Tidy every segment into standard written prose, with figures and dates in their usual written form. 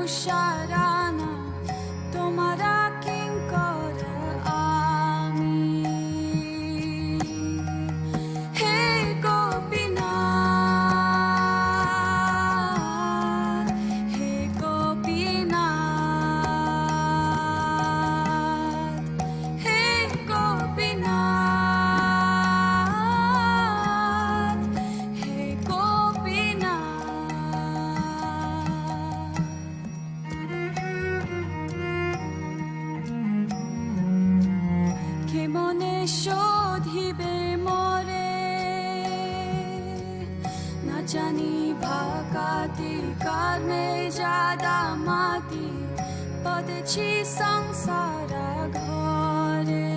अनुसरणा तुम्हारा किंकर आमी। हे गोपीनाथ, हे गोपीनाथ, हे गोपीनाथ, हे गोपीनाथ। কে মনে শোধিবে মোরে, না জানি ভাকাতি কার্মে জাদা মাতি পদেছি সংসার ঘরে।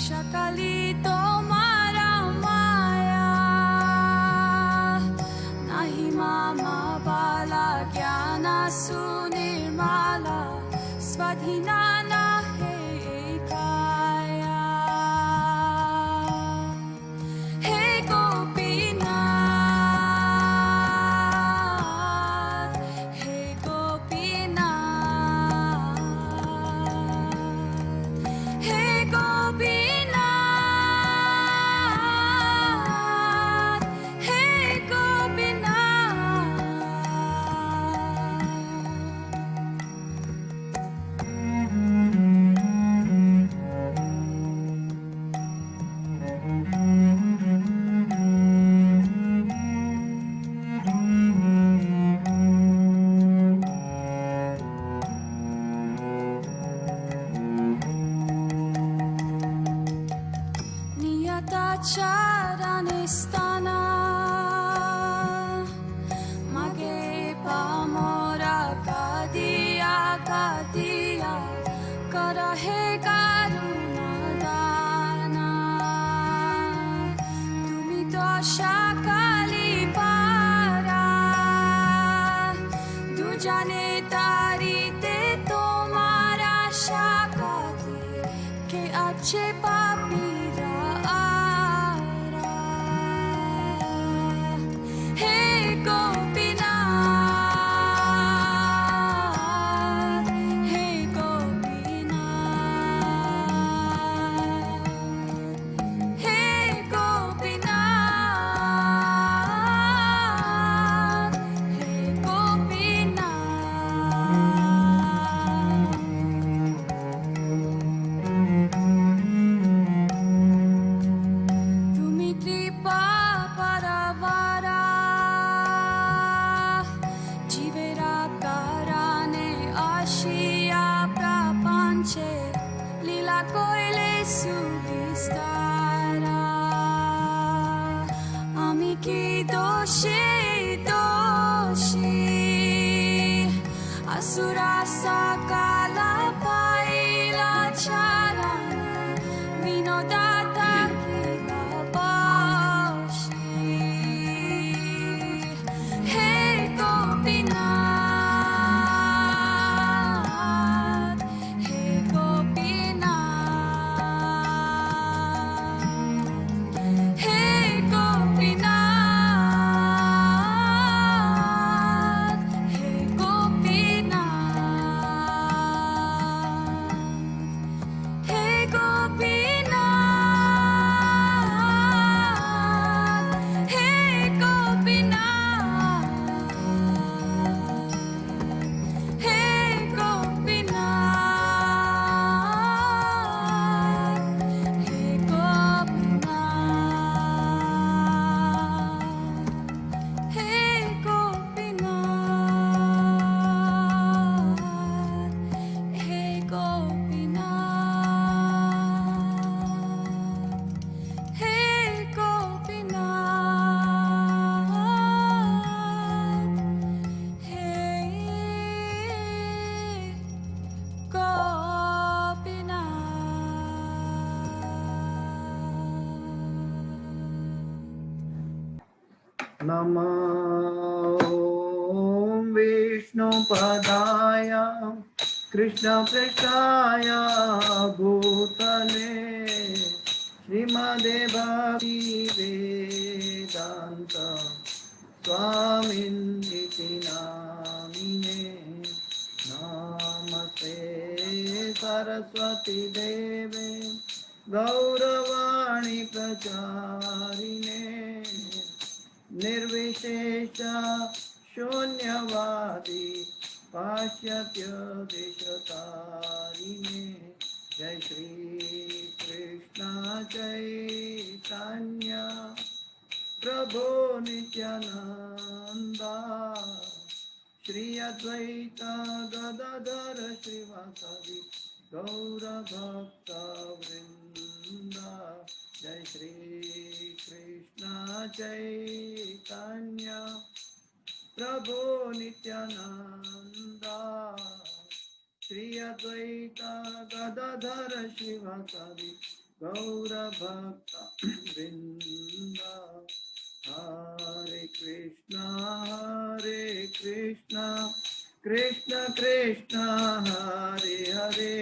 সকালি তোমারা মায়া নাহি মামা বালা জ্ঞানা সুনির্মালা স্বাধীনা না হে কায়া। হে গোপীনাথ, হে গোপীনাথ, হে গোপীনাথ, হে Gopinath. Charanistana mage pamora kadia kadia karahe karuna dana tumi to shakali para dujane tarite tomara shakati ke ache papira আমি কি দোষে দোষী আসুরা সকালা পাইলা ছাড়া বিনোদাতা কিলা বাসি। হে গোপীনাথ, হে গোপীনাথ, হে গোপীনাথ, হে গোপীনাথ, হে গোপীনাথ, হে গোপীনাথ, হে গোপীনাথ, হে গোপীনাথ, হে গোপীনাথ, হে গোপীনাথ, হে গোপীনাথ, হে গোপীনাথ। नमो विष्णुपदाय कृष्णपृष्ठाय भूतले श्रीमदे भक्तिवेदान्त स्वामिनिति नामिने। सरस्वती देवे गौरवाणी प्रचारिणे निर्विशेष शून्यवादी पाश्चात्य देशतारिणे जय श्री कृष्ण चैतन्य प्रभु नित्यानंदा श्री अद्वैत गदाधर श्रीवासादि गौर भक्त वृंदा जय श्री कृष्ण चैतन्य प्रभु नित्यानंदा श्री अद्वैत गदाधर श्रीवासादि गौर भक्त वृंदा हरे कृष्णा कृष्ण कृष्ण हरे हरे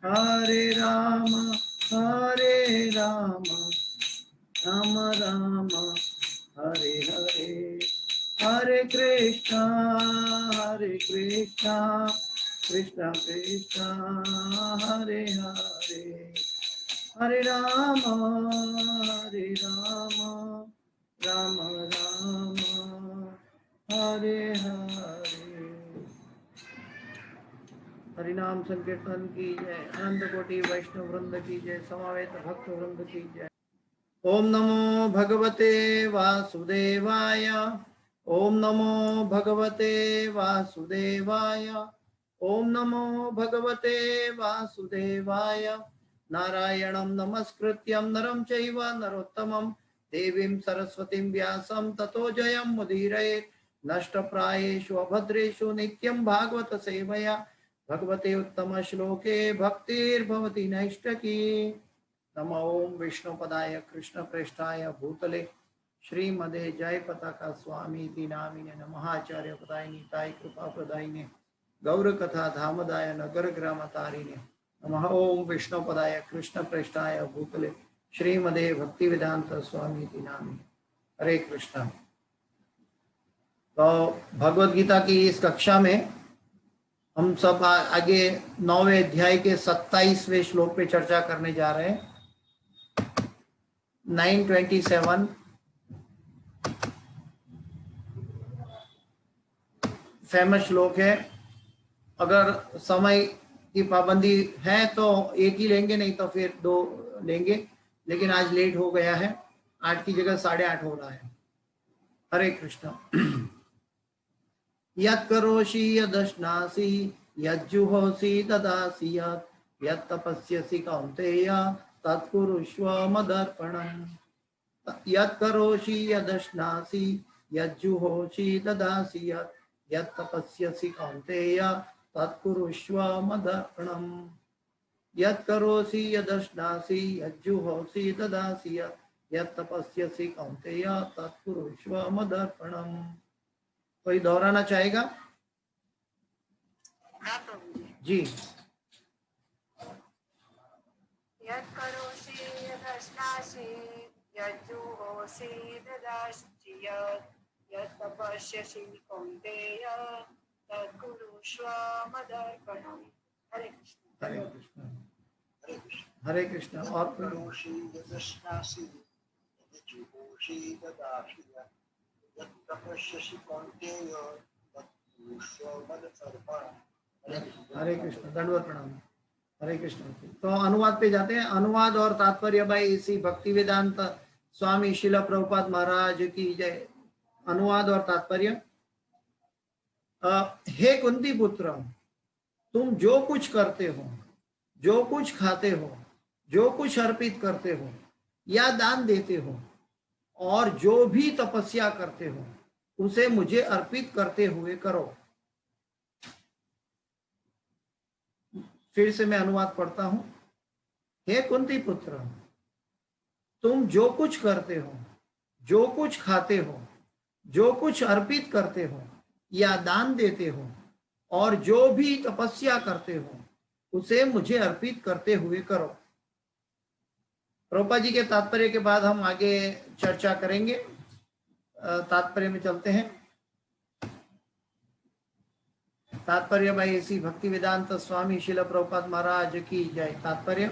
हरे राम राम राम हरे हरे हरे कृष्णा कृष्ण कृष्ण हरे हरे हरे राम राम राम हरे हरे। हरिनाम संकीर्तन की जय। अनंत कोटि वैष्णव वृंद की जय। समावेत भक्त वृंद की जय। ओम नमो भगवते वासुदेवाय। ओम नमो भगवते वासुदेवाय। ओम नमो भगवते वासुदेवाय। नारायणं नमस्कृत्यं नरं चैव नरोत्तमं देवीं सरस्वतीं व्यासं ततो जयं मुदीरयेत्। नष्टप्रायेषु अभद्रेषु नित्यं भागवत सेवया भगवते उत्तम श्लोके भक्तिर्भवति नैष्ठकी। नमो ओम विष्णुपदाय कृष्ण प्रेष्ठाय भूतले श्रीमदे जय पताका स्वामी नामिने नमः। आचार्य पदाय निताय कृपा प्रदायिने गौर कथा धामदाय नगर ग्राम तारिणे नमः। ओम विष्णुपदाय कृष्ण प्रेष्ठाय भूतले श्रीमदे भक्ति वेदांत स्वामी नामिने। हरे कृष्ण। तो भगवद गीता की इस कक्षा में हम सब आगे 9वें अध्याय के 27वें श्लोक पे चर्चा करने जा रहे हैं। 927 फेमस श्लोक है। अगर समय की पाबंदी है तो एक ही लेंगे, नहीं तो फिर 2 लेंगे, लेकिन आज लेट हो गया है, 8 की जगह 8:30 हो रहा है। हरे कृष्ण। यत् करोषि यदश्नासि यज्जुहोषि ददासि यत् तपस्यसि कौन्तेय तत्कुरुष्व मदर्पणम्। यत् करोषि यदश्नासि यज्जुहोषि ददासि यत् तपस्यसि कौन्तेय तत्कुरुष्व मदर्पणम्। यत् करोषि यदश्नासि यज्जुहोषि ददासि यत् तपस्यसि कौन्तेय तत्कुरुष्व मदर्पणम्। कोई दोहराना चाहेगा? जी। यत् करोषि यदश्नासि यज्जुहोषि ददासि यत् तपस्यसि कौन्तेय तत्कुरुष्व मदर्पणम्। हरे कृष्ण। हरे कृष्ण। हरे कृष्ण। और करोषि यदश्नासि यज्जुहोषि ददासि यत् तपस्यसि कौन्तेय तत्कुरुष्व मदर्पणम्। हरे कृष्ण। दंडवत प्रणाम। हरे कृष्ण। तो अनुवाद पे जाते हैं। अनुवाद और तात्पर्य भाई इसी भक्ति वेदांत स्वामी शिला प्रभुपाद महाराज की जय। अनुवाद और तात्पर्य। हे कुंती पुत्र, तुम जो कुछ करते हो, जो कुछ खाते हो, जो कुछ अर्पित करते हो या दान देते हो और जो भी तपस्या करते हो उसे मुझे अर्पित करते हुए करो। फिर से मैं अनुवाद पढ़ता हूं। हे कुंती पुत्र, तुम जो कुछ करते हो, जो कुछ खाते हो, जो कुछ अर्पित करते हो या दान देते हो और जो भी तपस्या करते हो उसे मुझे अर्पित करते हुए करो। प्रभुपाद जी के तात्पर्य के बाद हम आगे चर्चा करेंगे। तात्पर्य में चलते हैं। तात्पर्य भाई ऐसी भक्ति वेदांत स्वामी शिल प्रभुपाद महाराज की जय। तात्पर्य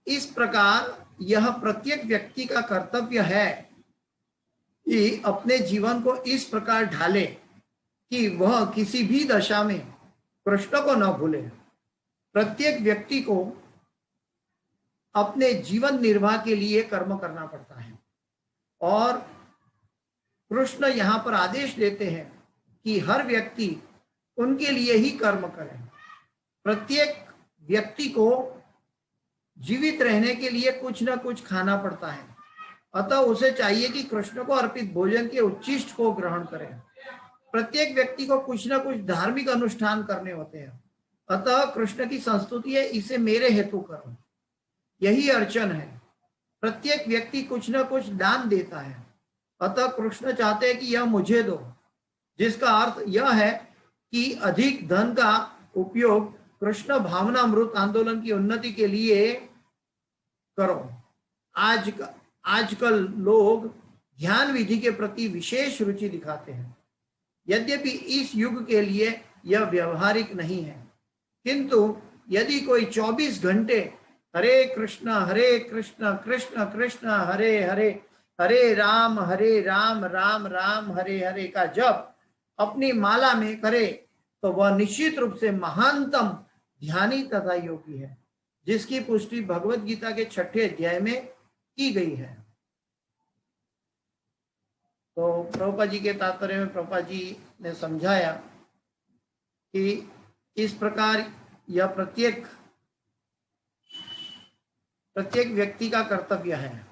इस प्रकार यह प्रत्येक व्यक्ति का कर्तव्य है कि अपने जीवन को इस प्रकार ढाले कि वह किसी भी दशा में कृष्ण को न भूले। प्रत्येक व्यक्ति को अपने जीवन निर्वाह के लिए कर्म करना पड़ता है और कृष्ण यहाँ पर आदेश देते हैं कि हर व्यक्ति उनके लिए ही कर्म करे। प्रत्येक व्यक्ति को जीवित रहने के लिए कुछ ना कुछ खाना पड़ता है, अतः उसे चाहिए कि कृष्ण को अर्पित भोजन के उच्छिष्ट को ग्रहण करें। प्रत्येक व्यक्ति को कुछ ना कुछ धार्मिक अनुष्ठान करने होते हैं, अतः कृष्ण की संस्तुति है, इसे मेरे हेतु करो, यही अर्चन है। प्रत्येक व्यक्ति कुछ ना कुछ दान देता है, अतः कृष्ण चाहते हैं कि यह मुझे दो, जिसका अर्थ यह है कि अधिक धन का उपयोग कृष्ण भावना अमृत आंदोलन की उन्नति के लिए करो। आजकल लोग ध्यान विधि के प्रति विशेष रुचि दिखाते हैं, यद्यपि इस युग के लिए यह व्यवहारिक नहीं है, किंतु यदि कोई 24 घंटे हरे कृष्ण कृष्ण कृष्ण हरे हरे हरे राम राम राम हरे हरे का जप अपनी माला में करे तो वह निश्चित रूप से महानतम ध्यानी तथा योगी है, जिसकी पुष्टि भगवत गीता के 6ठे अध्याय में की गई है। तो प्रभुपाद जी के तात्पर्य में प्रभुपाद जी ने समझाया कि इस प्रकार यह प्रत्येक व्यक्ति का कर्तव्य है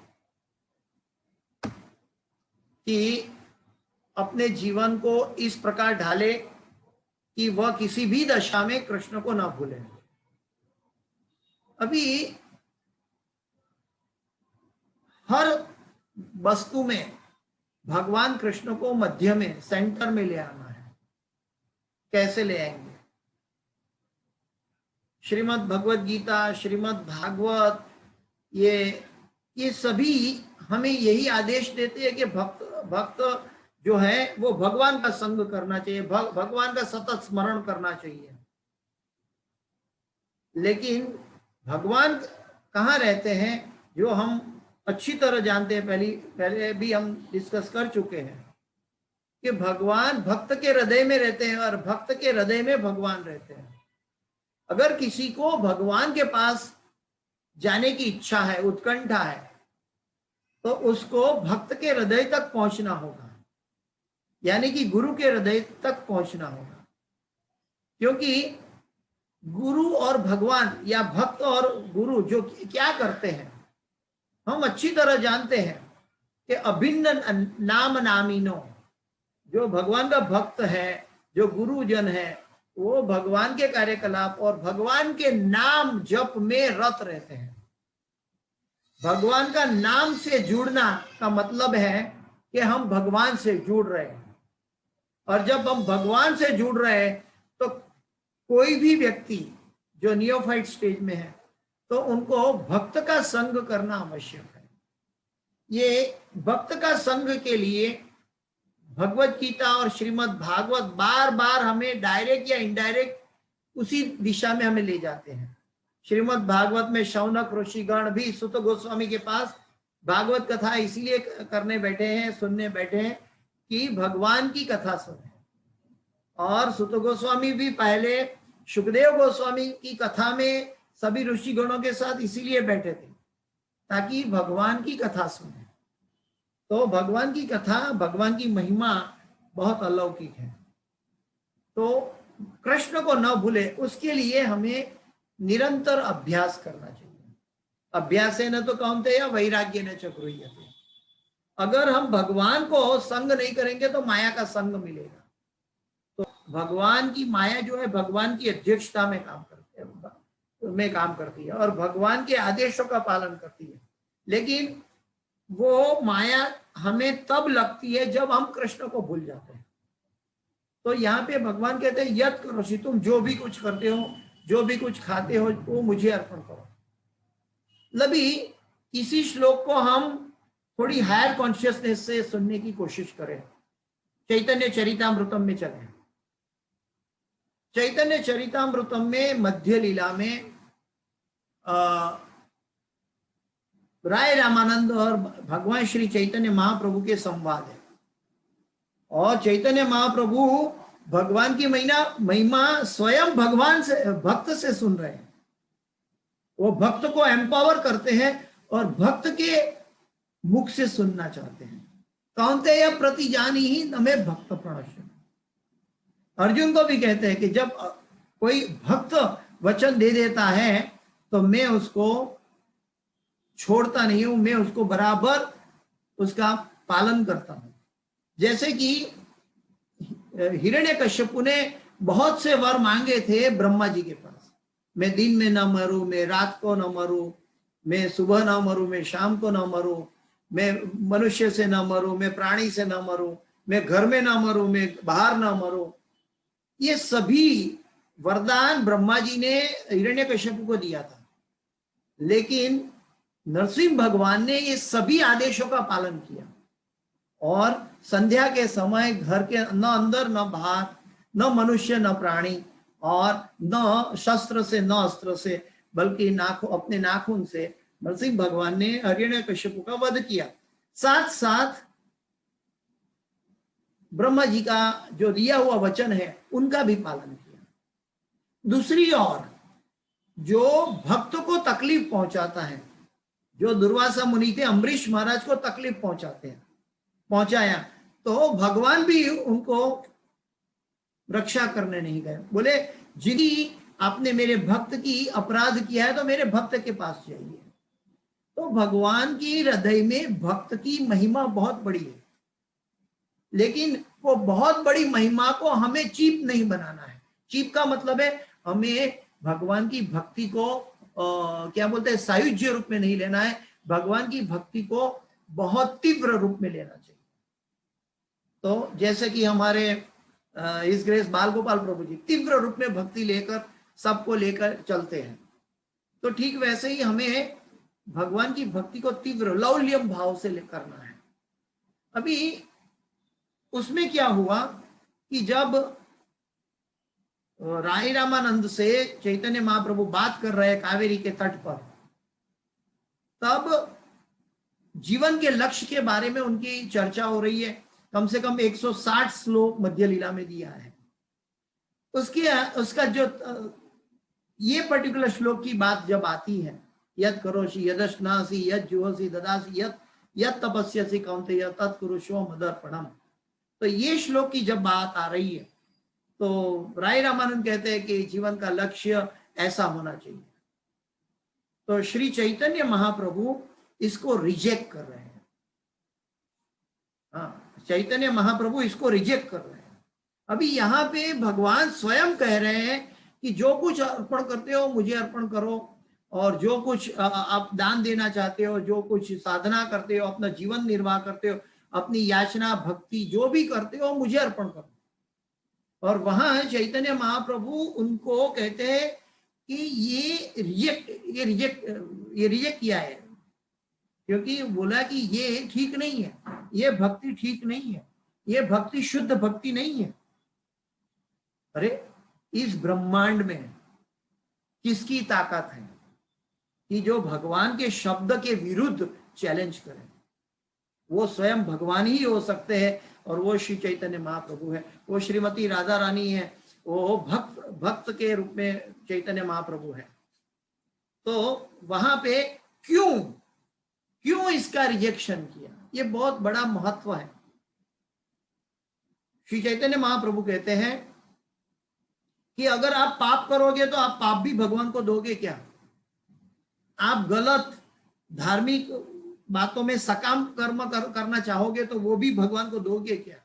कि अपने जीवन को इस प्रकार ढाले कि वह किसी भी दशा में कृष्ण को ना भूले। अभी हर वस्तु में भगवान कृष्ण को मध्य में, सेंटर में ले आना है। कैसे ले आएंगे? श्रीमद् भगवत गीता, श्रीमद् भागवत, ये सभी हमें यही आदेश देते हैं कि भक्त जो है वो भगवान का संग करना चाहिए, भगवान का सतत स्मरण करना चाहिए। लेकिन भगवान कहाँ रहते हैं जो हम अच्छी तरह जानते हैं, पहले भी हम डिस्कस कर चुके हैं कि भगवान भक्त के हृदय में रहते हैं और भक्त के हृदय में भगवान रहते हैं। अगर किसी को भगवान के पास जाने की इच्छा है, उत्कंठा है, तो उसको भक्त के हृदय तक पहुंचना होगा, यानी कि गुरु के हृदय तक पहुंचना होगा। क्योंकि गुरु और भगवान या भक्त और गुरु जो क्या करते हैं हम अच्छी तरह जानते हैं कि अभिन्न नाम नामीनो, जो भगवान का भक्त है, जो गुरुजन है, वो भगवान के कार्यकलाप और भगवान के नाम जप में रत रहते हैं। भगवान का नाम से जुड़ना का मतलब है कि हम भगवान से जुड़ रहे हैं, और जब हम भगवान से जुड़ रहे हैं तो कोई भी व्यक्ति जो नियोफाइट स्टेज में है तो उनको भक्त का संग करना आवश्यक है। ये भक्त का संग के लिए भगवत गीता और श्रीमद् भागवत बार बार हमें डायरेक्ट या इनडायरेक्ट उसी दिशा में हमें ले जाते हैं। श्रीमद् भागवत में शौनक ऋषिगण भी सुत गोस्वामी के पास भागवत कथा इसलिए करने बैठे हैं, सुनने बैठे हैं कि भगवान की कथा सुने। और सुत गोस्वामी भी पहले सुखदेव गोस्वामी की कथा में सभी ऋषिगणों के साथ इसीलिए बैठे थे ताकि भगवान की कथा सुने। तो भगवान की कथा, भगवान की महिमा बहुत अलौकिक है। तो कृष्ण को न भूले उसके लिए हमें निरंतर अभ्यास करना चाहिए। अभ्यास है न तो कौन्तेय वैराग्य न च गृह्यते। अगर हम भगवान को संग नहीं करेंगे तो माया का संग मिलेगा। तो भगवान की माया जो है भगवान की अध्यक्षता में काम करती है और भगवान के आदेशों का पालन करती है। लेकिन वो माया हमें तब लगती है जब हम कृष्ण को भूल जाते हैं। तो यहाँ पे भगवान कहते हैं यत् करोषि, तुम जो भी कुछ करते हो, जो भी कुछ खाते हो, वो मुझे अर्पण करो। मतलब इसी श्लोक को हम थोड़ी हायर कॉन्शियसनेस से सुनने की कोशिश करें, चैतन्य चरितामृतम में चलें। चैतन्य चरितामृतम में मध्य लीला में राय रामानंद और भगवान श्री चैतन्य महाप्रभु के संवाद है। और चैतन्य महाप्रभु भगवान की महिमा स्वयं भगवान से, भक्त से सुन रहे हैं। वो भक्त को एम्पावर करते हैं और भक्त के मुख से सुनना चाहते हैं। कौन्तेय प्रति जानी ही नमे भक्त प्रणश्य। अर्जुन को भी कहते हैं कि जब कोई भक्त वचन दे देता है तो मैं उसको छोड़ता नहीं हूं, मैं उसको बराबर उसका पालन करता हूं। जैसे कि हिरण्यकश्यपु ने बहुत से वर मांगे थे ब्रह्मा जी के पास। मैं दिन में न मरूं, मैं रात को न मरूं, मैं सुबह न मरूं, मैं शाम को न मरूं, मैं मनुष्य से न मरूं, मैं प्राणी से न मरूं, मैं घर में न मरूं, मैं बाहर न मरूं। ये सभी वरदान ब्रह्मा जी ने हिरण्यकश्यपु को दिया था। लेकिन नरसिंह भगवान ने ये सभी आदेशों का पालन किया और संध्या के समय घर के न अंदर न बाहर, न मनुष्य न प्राणी, और न शस्त्र से न अस्त्र से, बल्कि अपने नाखून से नरसिंह भगवान ने हिरण्यकश्यपु का वध किया। साथ साथ ब्रह्मा जी का जो दिया हुआ वचन है उनका भी पालन किया। दूसरी ओर जो भक्त को तकलीफ पहुंचाता है, जो दुर्वासा मुनि थे अम्बरीश महाराज को तकलीफ पहुंचाया, तो भगवान भी उनको रक्षा करने नहीं गए। बोले जिंदगी आपने मेरे भक्त की अपराध किया है तो मेरे भक्त के पास जाइए। तो भगवान की हृदय में भक्त की महिमा बहुत बड़ी है, लेकिन वो बहुत बड़ी महिमा को हमें चीप नहीं बनाना है। चीप का मतलब है हमें भगवान की भक्ति को क्या बोलते हैं, सायुज्य रूप में नहीं लेना है। भगवान की भक्ति को बहुत तीव्र रूप में लेना चाहिए। तो जैसे कि हमारे इस ग्रेस बाल गोपाल प्रभु जी तीव्र रूप में भक्ति लेकर सबको लेकर चलते हैं, तो ठीक वैसे ही हमें भगवान की भक्ति को तीव्र लौल्यम भाव से करना है। अभी उसमें क्या हुआ कि जब राय रामानंद से चैतन्य महाप्रभु बात कर रहे हैं कावेरी के तट पर, तब जीवन के लक्ष्य के बारे में उनकी चर्चा हो रही है। कम से कम 160 श्लोक मध्य लीला में दिया है। उसका जो ये पर्टिकुलर श्लोक की बात जब आती है, यद करोषि यदश्नासि यद जुहोसि ददासि यद तपस्यसि कौन्तेय तत्कुरुष्व मदर्पणम, तो ये श्लोक की जब बात आ रही है तो राय रामानंद कहते हैं कि जीवन का लक्ष्य ऐसा होना चाहिए। तो श्री चैतन्य महाप्रभु इसको रिजेक्ट कर रहे हैं। हाँ, चैतन्य महाप्रभु इसको रिजेक्ट कर रहे हैं। अभी यहाँ पे भगवान स्वयं कह रहे हैं कि जो कुछ अर्पण करते हो मुझे अर्पण करो, और जो कुछ आप दान देना चाहते हो, जो कुछ साधना करते हो, अपना जीवन निर्वाह करते हो, अपनी याचना भक्ति जो भी करते हो मुझे अर्पण करो। और वहां चैतन्य महाप्रभु उनको कहते हैं कि ये रिजेक्ट किया है, क्योंकि बोला कि ये ठीक नहीं है, ये भक्ति ठीक नहीं है, ये भक्ति शुद्ध भक्ति नहीं है। अरे इस ब्रह्मांड में किसकी ताकत है कि जो भगवान के शब्द के विरुद्ध चैलेंज करें? वो स्वयं भगवान ही हो सकते हैं, और वो श्री चैतन्य महाप्रभु है, वो श्रीमती राधा रानी है, वो भक्त के रूप में चैतन्य महाप्रभु है। तो वहां पे क्यों इसका रिजेक्शन किया, ये बहुत बड़ा महत्व है। श्री चैतन्य महाप्रभु कहते हैं कि अगर आप पाप करोगे तो आप पाप भी भगवान को दोगे क्या? आप गलत धार्मिक बातों में सकाम कर्म करना चाहोगे तो वो भी भगवान को दोगे क्या?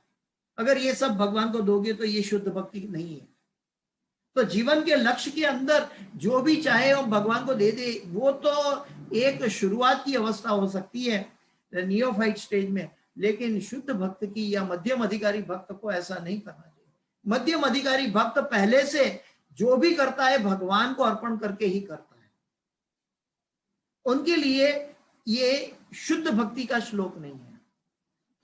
अगर ये सब भगवान को दोगे तो ये शुद्ध भक्ति नहीं है। तो जीवन के लक्ष्य के अंदर जो भी चाहे वो भगवान को दे दे, वो तो एक शुरुआत की अवस्था हो सकती है नियोफाइट स्टेज में, लेकिन शुद्ध भक्त की या मध्यम अधिकारी भक्त को ऐसा नहीं करना चाहिए। मध्यम अधिकारी भक्त पहले से जो भी करता है भगवान को अर्पण करके ही करता है। उनके लिए ये शुद्ध भक्ति का श्लोक नहीं है।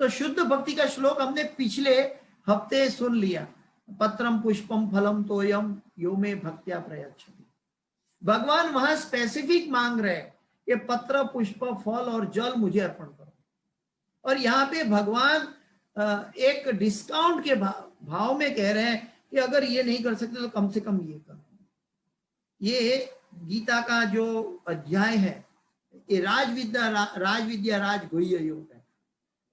तो शुद्ध भक्ति का श्लोक हमने पिछले हफ्ते सुन लिया, पत्रम पुष्पम फलम तोयम यो में भक्त्या प्रयच्छति। भगवान वहां स्पेसिफिक मांग रहे हैं कि पत्र पुष्प फल और जल मुझे अर्पण करो। और यहाँ पे भगवान एक डिस्काउंट के भाव में कह रहे हैं कि अगर ये नहीं कर सकते तो कम से कम ये करो। ये गीता का जो अध्याय है ये राजविद्या राजगुह्य योग है।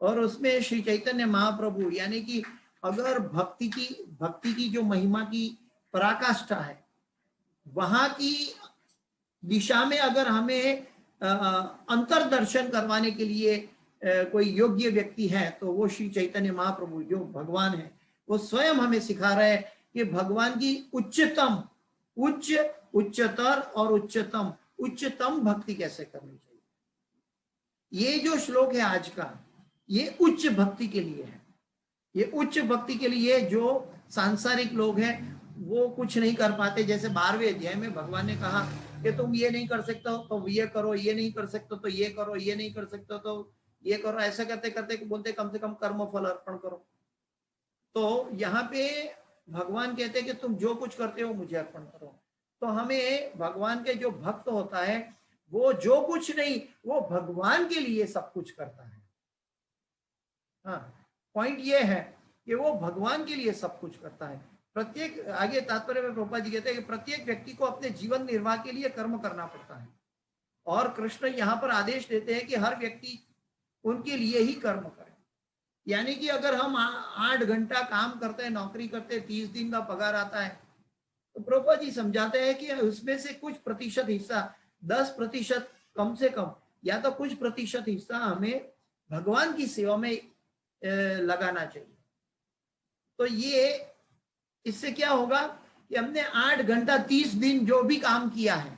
और उसमें श्री चैतन्य महाप्रभु यानी कि अगर भक्ति की जो महिमा की पराकाष्ठा है वहां की दिशा में अगर हमें अंतर्दर्शन करवाने के लिए कोई योग्य व्यक्ति है तो वो श्री चैतन्य महाप्रभु जो भगवान है वो स्वयं हमें सिखा रहे हैं कि भगवान की उच्चतर और उच्चतम भक्ति कैसे करनी चाहिए। ये जो श्लोक है आज का ये उच्च भक्ति के लिए है। ये उच्च भक्ति के लिए जो सांसारिक लोग हैं वो कुछ नहीं कर पाते। जैसे 12वें अध्याय में भगवान ने कहा कि तुम ये नहीं कर सकते हो तो ये करो, ये नहीं कर सकते तो ये करो, ये नहीं कर सकते तो ये करो। ऐसा करते करते बोलते कम से कम कर्म फल अर्पण करो। तो यहाँ पे भगवान कहते हैं कि तुम जो कुछ करते हो मुझे अर्पण करो। तो हमें भगवान के जो भक्त होता है वो जो कुछ नहीं वो भगवान के लिए सब कुछ करता है। हाँ, पॉइंट ये है कि वो भगवान के लिए सब कुछ करता है। प्रत्येक आगे तात्पर्य में प्रभुपाद जी कहते हैं कि प्रत्येक व्यक्ति को अपने जीवन निर्वाह के लिए कर्म करना पड़ता है। और कृष्ण यहाँ पर आदेश देते हैं कि हर व्यक्ति उनके लिए ही कर्म करे। यानी कि अगर हम 8 घंटा काम करते हैं, नौकरी करते हैं, 30 दिन का पगार आता है तो प्रभुपाद जी समझाते हैं कि उसमें से कुछ प्रतिशत हिस्सा 10% कम से कम या तो कुछ प्रतिशत हिस्सा हमें भगवान की सेवा में लगाना चाहिए। तो ये इससे क्या होगा कि हमने 8 घंटा 30 दिन जो भी काम किया है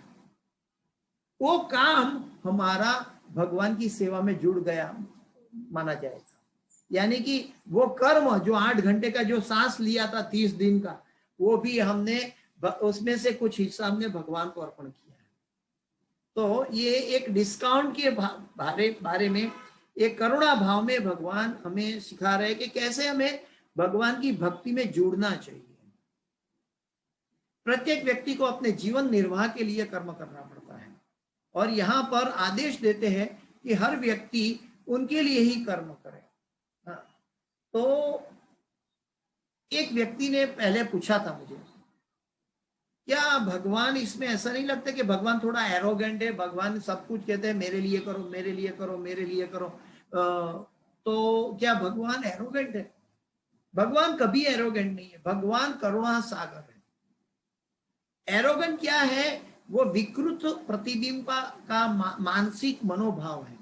वो काम हमारा भगवान की सेवा में जुड़ गया माना जाएगा। यानी कि वो कर्म जो 8 घंटे का जो सांस लिया था 30 दिन का वो भी हमने उसमें से कुछ हिस्सा हमने भगवान को अर्पण किया है। तो ये एक डिस्काउंट के बारे में एक करुणा भाव में भगवान हमें सिखा रहे हैं कि कैसे हमें भगवान की भक्ति में जुड़ना चाहिए। प्रत्येक व्यक्ति को अपने जीवन निर्वाह के लिए कर्म करना पड़ता है और यहाँ पर आदेश देते हैं कि हर व्यक्ति उनके लिए ही कर्म करे। हाँ, तो एक व्यक्ति ने पहले पूछा था मुझे, क्या भगवान इसमें ऐसा नहीं लगता कि भगवान थोड़ा एरोगेंट है, भगवान सब कुछ कहते हैं मेरे लिए करो, मेरे लिए करो, मेरे लिए करो, तो क्या भगवान एरोगेंट है? भगवान कभी एरोगेंट नहीं है, भगवान करुणा सागर है। एरोगेंट क्या है? वो विकृत प्रतिबिंब का मानसिक मनोभाव है।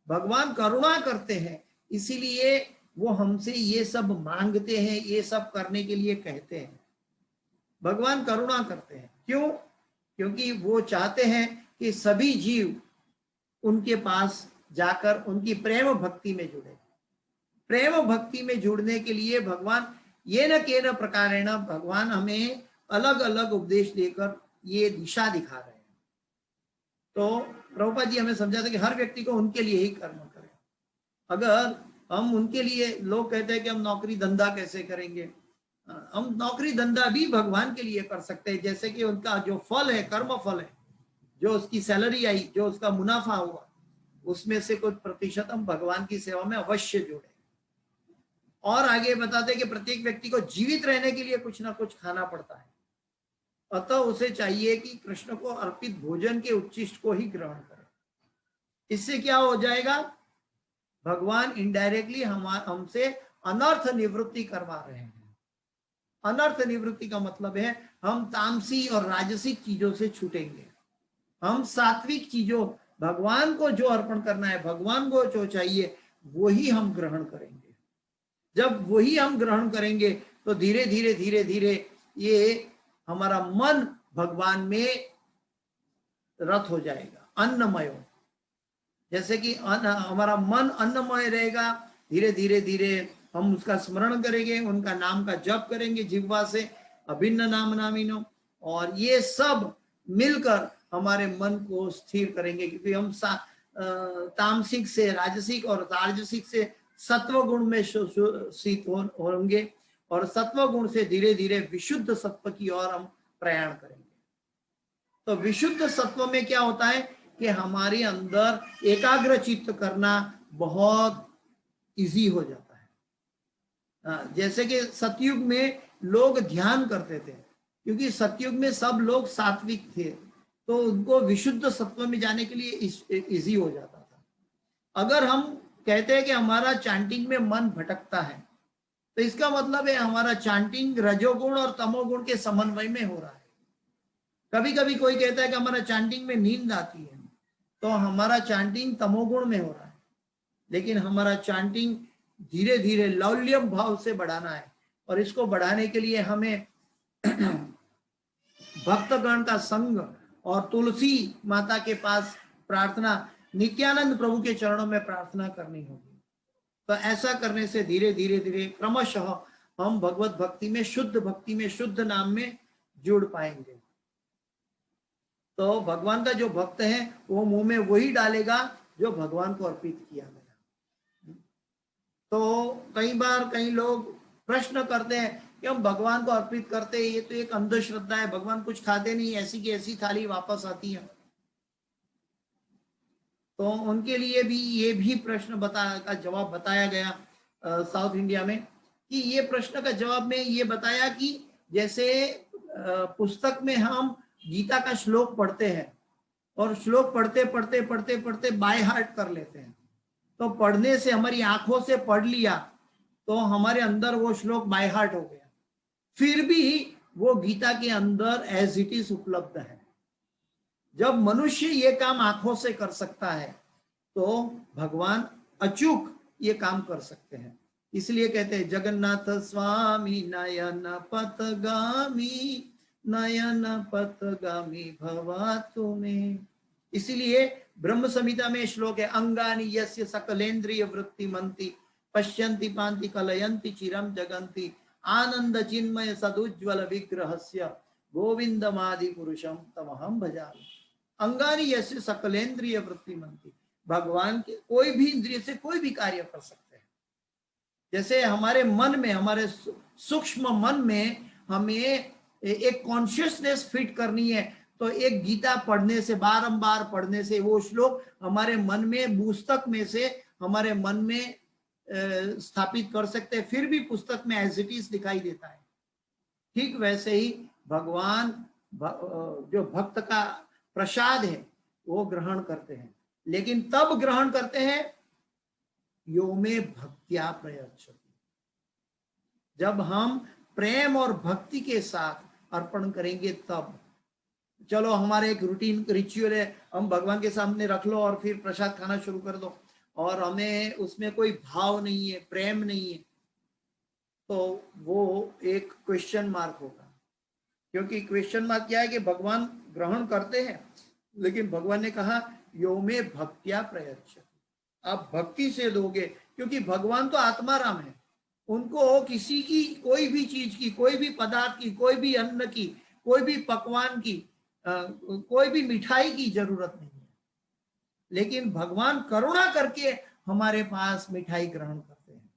भगवान करुणा करते हैं इसीलिए वो हमसे ये सब मांगते हैं, ये सब करने के लिए कहते हैं। भगवान करुणा करते हैं क्यों? क्योंकि वो चाहते हैं कि सभी जीव उनके पास जाकर उनकी प्रेम भक्ति में जुड़े। प्रेम भक्ति में जुड़ने के लिए भगवान ये न के न प्रकारेण भगवान हमें अलग अलग उपदेश देकर ये दिशा दिखा रहे हैं। तो प्रभुपाद जी हमें समझाते कि हर व्यक्ति को उनके लिए ही कर्म करें। अगर हम उनके लिए, लोग कहते हैं कि हम नौकरी धंधा कैसे करेंगे, हम नौकरी धंधा भी भगवान के लिए कर सकते हैं। जैसे कि उनका जो फल है, कर्म फल है, जो उसकी सैलरी आई, जो उसका मुनाफा हुआ, उसमें से कुछ प्रतिशत हम भगवान की सेवा में अवश्य जोड़े। और आगे बताते हैं कि प्रत्येक व्यक्ति को जीवित रहने के लिए कुछ ना कुछ खाना पड़ता है, अतः उसे चाहिए कि कृष्ण को अर्पित भोजन के उच्छिष्ट को ही ग्रहण करे। इससे क्या हो जाएगा? भगवान इनडायरेक्टली हमसे अनर्थ निवृत्ति करवा रहे हैं। अनर्थ निवृत्ति का मतलब है हम तामसी और राजसिक चीजों से छूटेंगे। हम सात्विक चीजों, भगवान को जो अर्पण करना है, भगवान को जो चाहिए वही हम ग्रहण करेंगे। जब वही हम ग्रहण करेंगे तो धीरे धीरे धीरे धीरे ये हमारा मन भगवान में रत हो जाएगा, अन्नमय। जैसे कि हमारा मन अन्नमय रहेगा, धीरे धीरे धीरे हम उसका स्मरण करेंगे, उनका नाम का जप करेंगे जिह्वा से, अभिन्न नाम नामिनो, और ये सब मिलकर हमारे मन को स्थिर करेंगे। क्योंकि हम तामसिक से राजसिक और राजसिक से सत्व गुण में शीत होंगे और सत्व गुण से धीरे धीरे विशुद्ध सत्व की ओर हम प्रयाण करेंगे। तो विशुद्ध सत्व में क्या होता है कि हमारे अंदर एकाग्र चित्त करना बहुत इजी हो जाता है। जैसे कि सतयुग में लोग ध्यान करते थे, क्योंकि सतयुग में सब लोग सात्विक थे, तो उनको विशुद्ध सत्व में जाने के लिए इजी हो जाता था। अगर हम कहते हैं कि हमारा चैंटिंग में मन भटकता है, तो इसका मतलब है हमारा चैंटिंग रजोगुण और तमोगुण के समन्वय में हो रहा है। कभी कभी कोई कहता है कि हमारा चैंटिंग में नींद आती है, तो हमारा चैंटिंग तमोगुण में हो रहा है। लेकिन हमारा चैंटिंग धीरे धीरे लौल्यम भाव से बढ़ाना है, और इसको बढ़ाने के लिए हमें भक्तगण का संग और तुलसी माता के पास प्रार्थना, नित्यानंद प्रभु के चरणों में प्रार्थना करनी होगी। तो ऐसा करने से धीरे धीरे धीरे क्रमशः हम भगवत भक्ति में शुद्ध नाम में जुड़ पाएंगे। तो भगवान का जो भक्त है वो मुंह में वही डालेगा जो भगवान को अर्पित किया गया। तो कई बार कई लोग प्रश्न करते हैं कि हम भगवान को अर्पित करते हैं, ये तो एक अंधश्रद्धा है, भगवान कुछ खाते नहीं, ऐसी की ऐसी थाली वापस आती है। तो उनके लिए भी ये भी प्रश्न का जवाब बताया गया साउथ इंडिया में, कि ये प्रश्न का जवाब में ये बताया कि जैसे पुस्तक में हम गीता का श्लोक पढ़ते हैं, और श्लोक पढ़ते पढ़ते पढ़ते पढ़ते बाय हार्ट कर लेते हैं, तो पढ़ने से हमारी आंखों से पढ़ लिया तो हमारे अंदर वो श्लोक बाय हार्ट हो गया, फिर भी वो गीता के अंदर एज इट इज उपलब्ध है। जब मनुष्य ये काम आंखों से कर सकता है, तो भगवान अचूक ये काम कर सकते हैं। इसलिए कहते हैं जगन्नाथ स्वामी नयन पथगामी, नयन पथगामी भवा तुम्हें। इसीलिए ब्रह्म संहिता में श्लोक है, अंगानि यस्य सकलेन्द्रिय वृत्ति मंति, पश्यन्ति पांति कलयन्ति चिरम जगन्ति, आनंद चिन्मय सदुज्वल विग्रहस्य गोविंदमादि पुरुषम तमहम भजामि। अंगानि यस्य सकलेन्द्रिय वृत्ति मंति, भगवान के कोई भी इंद्रिय से कोई भी कार्य कर सकते हैं। जैसे हमारे मन में, हमारे सूक्ष्म मन में हमें एक कॉन्शियसनेस फिट करनी है, तो एक गीता पढ़ने से, बारंबार पढ़ने से वो श्लोक हमारे मन में, पुस्तक में से हमारे मन में स्थापित कर सकते हैं, फिर भी पुस्तक में एज इट इज दिखाई देता है। ठीक वैसे ही भगवान जो भक्त का प्रसाद है वो ग्रहण करते हैं, लेकिन तब ग्रहण करते हैं यो में भक्त्या प्रयच्छति, जब हम प्रेम और भक्ति के साथ अर्पण करेंगे तब। चलो हमारे एक रूटीन रिचुअल है, हम भगवान के सामने रख लो और फिर प्रसाद खाना शुरू कर दो, और हमें उसमें कोई भाव नहीं है, प्रेम नहीं है, तो वो एक क्वेश्चन मार्क होगा। क्योंकि क्वेश्चन मार्क क्या है कि भगवान ग्रहण करते हैं, लेकिन भगवान ने कहा यो में भक्त्या प्रयच्छति, आप भक्ति से दोगे, क्योंकि भगवान तो आत्माराम है, उनको किसी की, कोई भी चीज की, कोई भी पदार्थ की, कोई भी अन्न की, कोई भी पकवान की, कोई भी मिठाई की जरूरत नहीं है। लेकिन भगवान करुणा करके हमारे पास मिठाई ग्रहण करते हैं।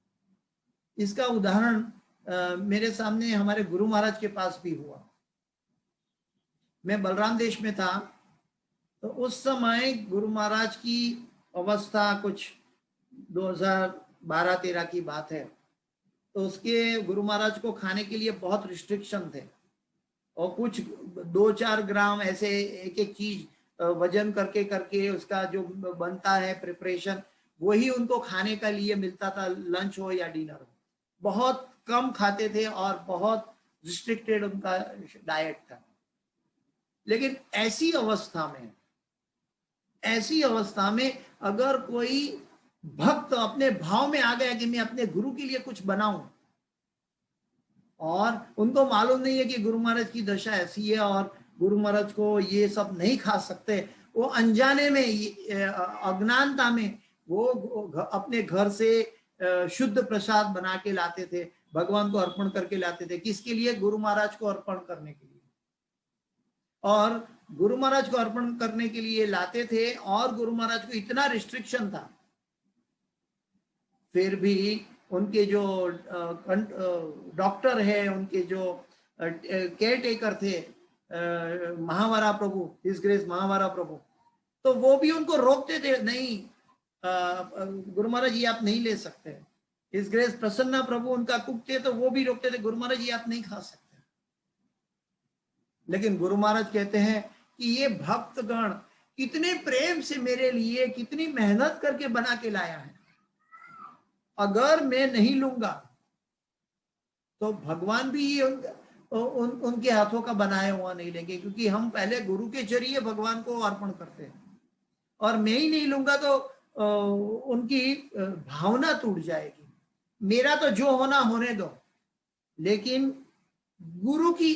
इसका उदाहरण मेरे सामने हमारे गुरु महाराज के पास भी हुआ। मैं बलराम देश में था, तो उस समय गुरु महाराज की अवस्था कुछ 2012-13 की बात है। तो उसके गुरु महाराज को खाने के लिए बहुत रिस्ट्रिक्शन थे, और कुछ 2-4 ग्राम ऐसे एक एक चीज वजन करके करके उसका जो बनता है प्रिपरेशन, वही उनको खाने का लिए मिलता था, लंच हो या डिनर हो। बहुत कम खाते थे और बहुत रिस्ट्रिक्टेड उनका डाइट था। लेकिन ऐसी अवस्था में अगर कोई भक्त अपने भाव में आ गया कि मैं अपने गुरु के लिए कुछ बनाऊं, और उनको मालूम नहीं है कि गुरु महाराज की दशा ऐसी है और गुरु महाराज को ये सब नहीं खा सकते, वो अनजाने में, अज्ञानता में वो अपने घर से शुद्ध प्रसाद बना के लाते थे, भगवान को अर्पण करके लाते थे। किसके लिए? गुरु महाराज को अर्पण करने के लिए। और गुरु महाराज को अर्पण करने के लिए लाते थे, और गुरु महाराज को इतना रिस्ट्रिक्शन था, फिर भी उनके जो डॉक्टर है, उनके जो केयर टेकर थे महावरा प्रभु, हिज ग्रेस महावरा प्रभु, तो वो भी उनको रोकते थे, नहीं गुरु महाराज जी आप नहीं ले सकते। हिज ग्रेस प्रसन्ना प्रभु उनका कुक थे, तो वो भी रोकते थे, गुरु महाराज जी आप नहीं खा सकते। लेकिन गुरु महाराज कहते हैं कि ये भक्तगण कितने प्रेम से मेरे लिए कितनी मेहनत करके बना के लाया है, अगर मैं नहीं लूंगा तो भगवान भी ये उनके हाथों का बनाया हुआ नहीं लेंगे, क्योंकि हम पहले गुरु के जरिए भगवान को अर्पण करते हैं, और मैं ही नहीं लूंगा तो उनकी भावना टूट जाएगी। मेरा तो जो होना होने दो, लेकिन गुरु की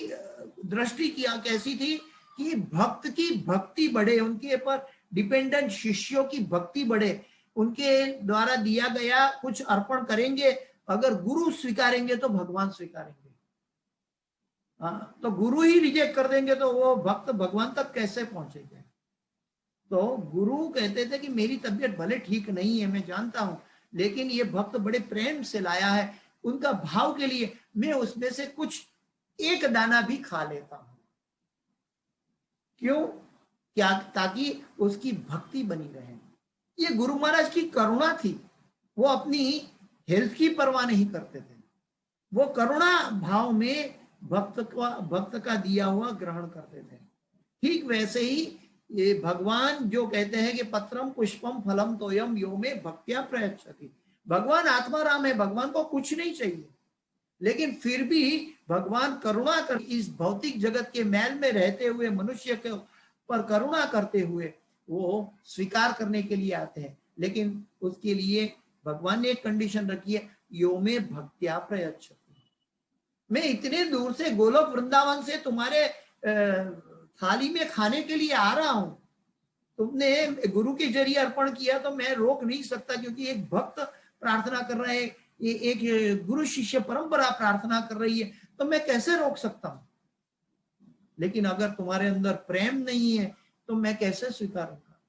दृष्टि किया कैसी थी कि भक्त की भक्ति बढ़े, उनके पर डिपेंडेंट शिष्यों की भक्ति बढ़े, उनके द्वारा दिया गया कुछ अर्पण करेंगे, अगर गुरु स्वीकारेंगे तो भगवान स्वीकारेंगे। हाँ, तो गुरु ही रिजेक्ट कर देंगे तो वो भक्त भगवान तक कैसे पहुंचेंगे। तो गुरु कहते थे कि मेरी तबीयत भले ठीक नहीं है, मैं जानता हूं, लेकिन ये भक्त बड़े प्रेम से लाया है, उनका भाव के लिए मैं उसमें से कुछ एक दाना भी खा लेता हूं। क्यों? क्या? ताकि उसकी भक्ति बनी रहे। ये गुरु महाराज की करुणा थी, वो अपनी हेल्थ की परवाह नहीं करते थे, वो करुणा भाव में भक्त का दिया हुआ ग्रहण करते थे। ठीक वैसे ही ये भगवान जो कहते हैं कि पत्रम पुष्पम फलम तोयम यो में भक्त्या प्रयच्छति, भगवान आत्माराम है, भगवान को कुछ नहीं चाहिए, लेकिन फिर भी भगवान करुणा कर इस भौतिक जगत के मैल में रहते हुए मनुष्य के पर करुणा करते हुए वो स्वीकार करने के लिए आते हैं। लेकिन उसके लिए भगवान ने एक कंडीशन रखी है, यो में भक्त्या प्रयच्छति, मैं इतने दूर से गोलोक वृंदावन से तुम्हारे थाली में खाने के लिए आ रहा हूं, तुमने गुरु के जरिए अर्पण किया तो मैं रोक नहीं सकता, क्योंकि एक भक्त प्रार्थना कर रहा है, ये एक गुरु शिष्य परंपरा प्रार्थना कर रही है, तो मैं कैसे रोक सकता हूं। लेकिन अगर तुम्हारे अंदर प्रेम नहीं है तो मैं कैसे स्वीकारूंगा,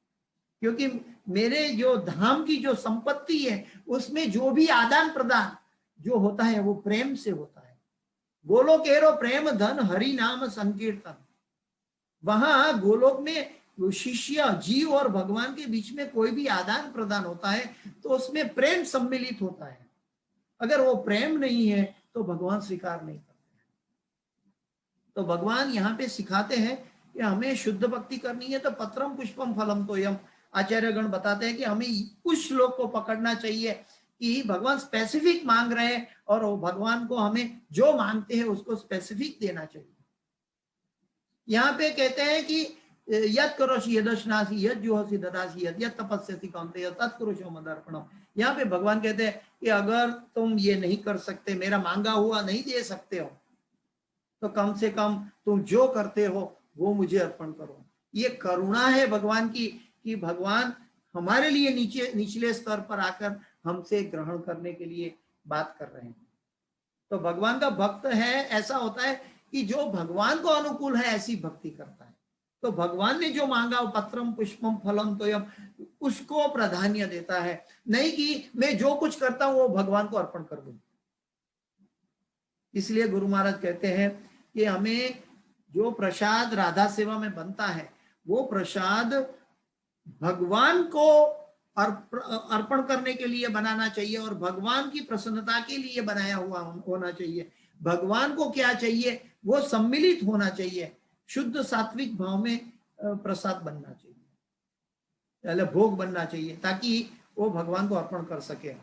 क्योंकि मेरे जो धाम की जो संपत्ति है उसमें जो भी आदान प्रदान जो होता है वो प्रेम से होता है। गोलोक एरो प्रेम धन हरि नाम संकीर्तन, वहां गोलोक में शिष्य जीव और भगवान के बीच में कोई भी आदान प्रदान होता है तो उसमें प्रेम सम्मिलित होता है। अगर वो प्रेम नहीं है तो भगवान स्वीकार नहीं करते। तो भगवान यहाँ पे सिखाते हैं कि हमें शुद्ध भक्ति करनी है तो पत्रम पुष्पम फलम तोयम। आचार्यगण बताते हैं कि हमें उस श्लोक को पकड़ना चाहिए कि भगवान स्पेसिफिक मांग रहे हैं और भगवान को हमें जो मांगते हैं उसको स्पेसिफिक देना चाहिए। यहाँ पे कहते हैं कि यद करोषि यदश्नासी यद जुहोषि ददासी यद तपस्यसि कौन्तेय तत्कुरुषो मदर्पणम। यहाँ पे भगवान कहते हैं कि अगर तुम ये नहीं कर सकते, मेरा मांगा हुआ नहीं दे सकते हो, तो कम से कम तुम जो करते हो वो मुझे अर्पण करो। ये करुणा है भगवान की कि भगवान हमारे लिए निचले स्तर पर आकर हमसे ग्रहण करने के लिए बात कर रहे हैं। तो भगवान का भक्त है, ऐसा होता है कि जो भगवान को अनुकूल है ऐसी भक्ति करता है। तो भगवान ने जो मांगा वो पत्रम पुष्पम फलम तोयम, उसको प्राधान्य देता है, नहीं कि मैं जो कुछ करता हूं वो भगवान को अर्पण कर दूं। इसलिए गुरु महाराज कहते हैं कि हमें जो प्रसाद राधा सेवा में बनता है वो प्रसाद भगवान को अर्पण करने के लिए बनाना चाहिए और भगवान की प्रसन्नता के लिए बनाया हुआ होना चाहिए। भगवान को क्या चाहिए वो सम्मिलित होना चाहिए, शुद्ध सात्विक भाव में प्रसाद बनना चाहिए, पहले भोग बनना चाहिए, ताकि वो भगवान को अर्पण कर सके।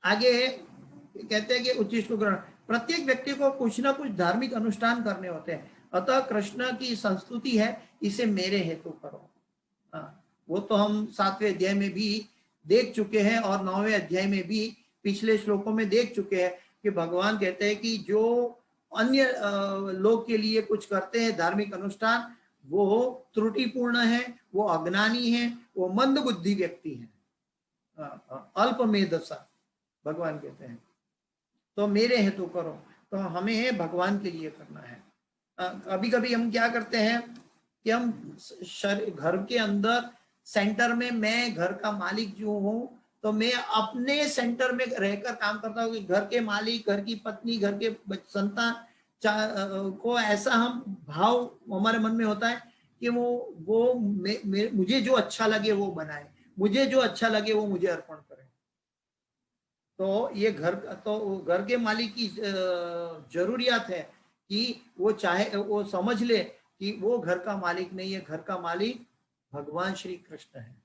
आगे कहते हैं कि उच्चिष्ट ग्रहण, प्रत्येक व्यक्ति को कुछ ना कुछ धार्मिक अनुष्ठान करने होते हैं, अतः कृष्ण की संस्तुति है, इसे मेरे हेतु करो। वो तो हम 7वें अध्याय में भी देख चुके हैं और 9वें अध्याय में भी पिछले श्लोकों में देख चुके हैं कि भगवान कहते हैं कि जो अन्य लोग के लिए कुछ करते हैं धार्मिक अनुष्ठान, वो त्रुटिपूर्ण है, वो अज्ञानी है, वो मंद बुद्धि व्यक्ति है, अल्प मेधसा भगवान कहते हैं। तो मेरे हेतु करो, तो हमें भगवान के लिए करना है। कभी कभी हम क्या करते हैं कि हम घर के अंदर सेंटर में, मैं घर का मालिक जो हूँ तो मैं अपने सेंटर में रहकर काम करता हूँ कि घर के मालिक, घर की पत्नी, घर के संतान को ऐसा हम भाव हमारे मन में होता है कि वो मुझे जो अच्छा लगे वो बनाए, मुझे जो अच्छा लगे वो मुझे अर्पण करे। तो ये घर के मालिक की जरूरियात है कि वो चाहे, वो समझ ले कि वो घर का मालिक नहीं है, घर का मालिक भगवान श्री कृष्ण है।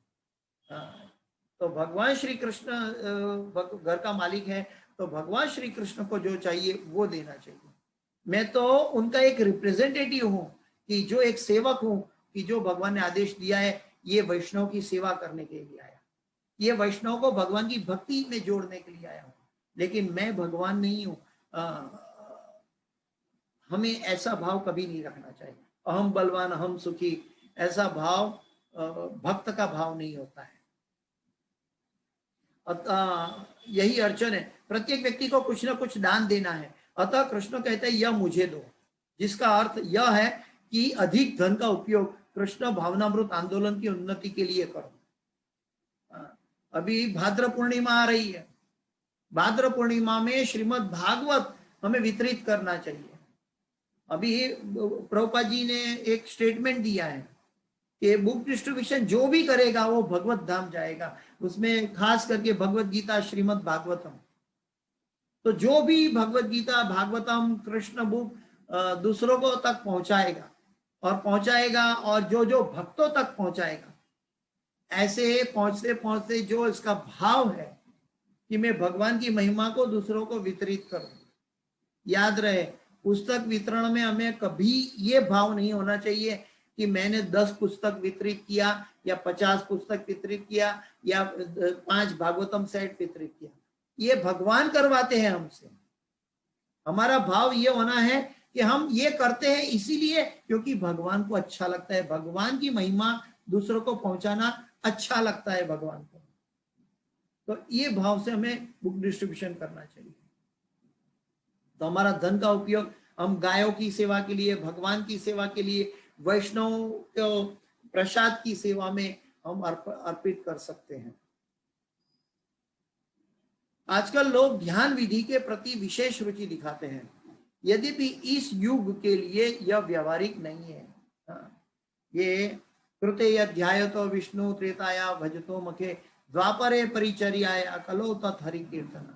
तो भगवान श्री कृष्ण घर का मालिक है, तो भगवान श्री कृष्ण को जो चाहिए वो देना चाहिए। मैं तो उनका एक रिप्रेजेंटेटिव हूँ, कि जो एक सेवक हूँ, कि जो भगवान ने आदेश दिया है ये वैष्णव की सेवा करने के लिए आया, ये वैष्णव को भगवान की भक्ति में जोड़ने के लिए आया हूँ, लेकिन मैं भगवान नहीं हूँ। हमें ऐसा भाव कभी नहीं रखना चाहिए, अहम बलवान हम सुखी, ऐसा भाव भक्त का भाव नहीं होता है। यही अर्चन है, प्रत्येक व्यक्ति को कुछ ना कुछ दान देना है। अतः कृष्ण कहते हैं यह मुझे दो, जिसका अर्थ यह है कि अधिक धन का उपयोग कृष्ण भावनामृत आंदोलन की उन्नति के लिए करो। अभी भाद्र पूर्णिमा आ रही है, भाद्र पूर्णिमा में श्रीमद् भागवत हमें वितरित करना चाहिए। अभी प्रभुपाद जी ने एक स्टेटमेंट दिया है कि बुक डिस्ट्रीब्यूशन जो भी करेगा वो भगवत धाम जाएगा, उसमें खास करके भगवत गीता, श्रीमद् भागवतम। तो जो भी भगवत गीता, भागवतम, कृष्ण बुक दूसरों को तक पहुंचाएगा और जो जो भक्तों तक पहुंचाएगा, ऐसे पहुंचते पहुंचते जो इसका भाव है कि मैं भगवान की महिमा को दूसरों को वितरित करूं। याद रहे, पुस्तक वितरण में हमें कभी ये भाव नहीं होना चाहिए कि मैंने 10 पुस्तक वितरित किया या 50 पुस्तक वितरित किया या 5 भागवतम सेट वितरित किया। ये भगवान करवाते हैं हमसे। हमारा भाव ये होना है कि हम ये करते हैं इसीलिए क्योंकि भगवान को अच्छा लगता है, भगवान की महिमा दूसरों को पहुंचाना अच्छा लगता है भगवान को। तो ये भाव से हमें बुक डिस्ट्रीब्यूशन करना चाहिए। तो हमारा धन का उपयोग हम गायों की सेवा के लिए, भगवान की सेवा के लिए, वैष्णव को प्रसाद की सेवा में हम अर्पित कर सकते हैं। आजकल लोग ध्यान विधि के प्रति विशेष रुचि दिखाते हैं, यद्यपि इस युग के लिए यह व्यवहारिक नहीं है। ये कृते अध्यायतो विष्णु त्रेताया भजतो मखे द्वापरे परिचर्याया कलो तत् हरि कीर्तन।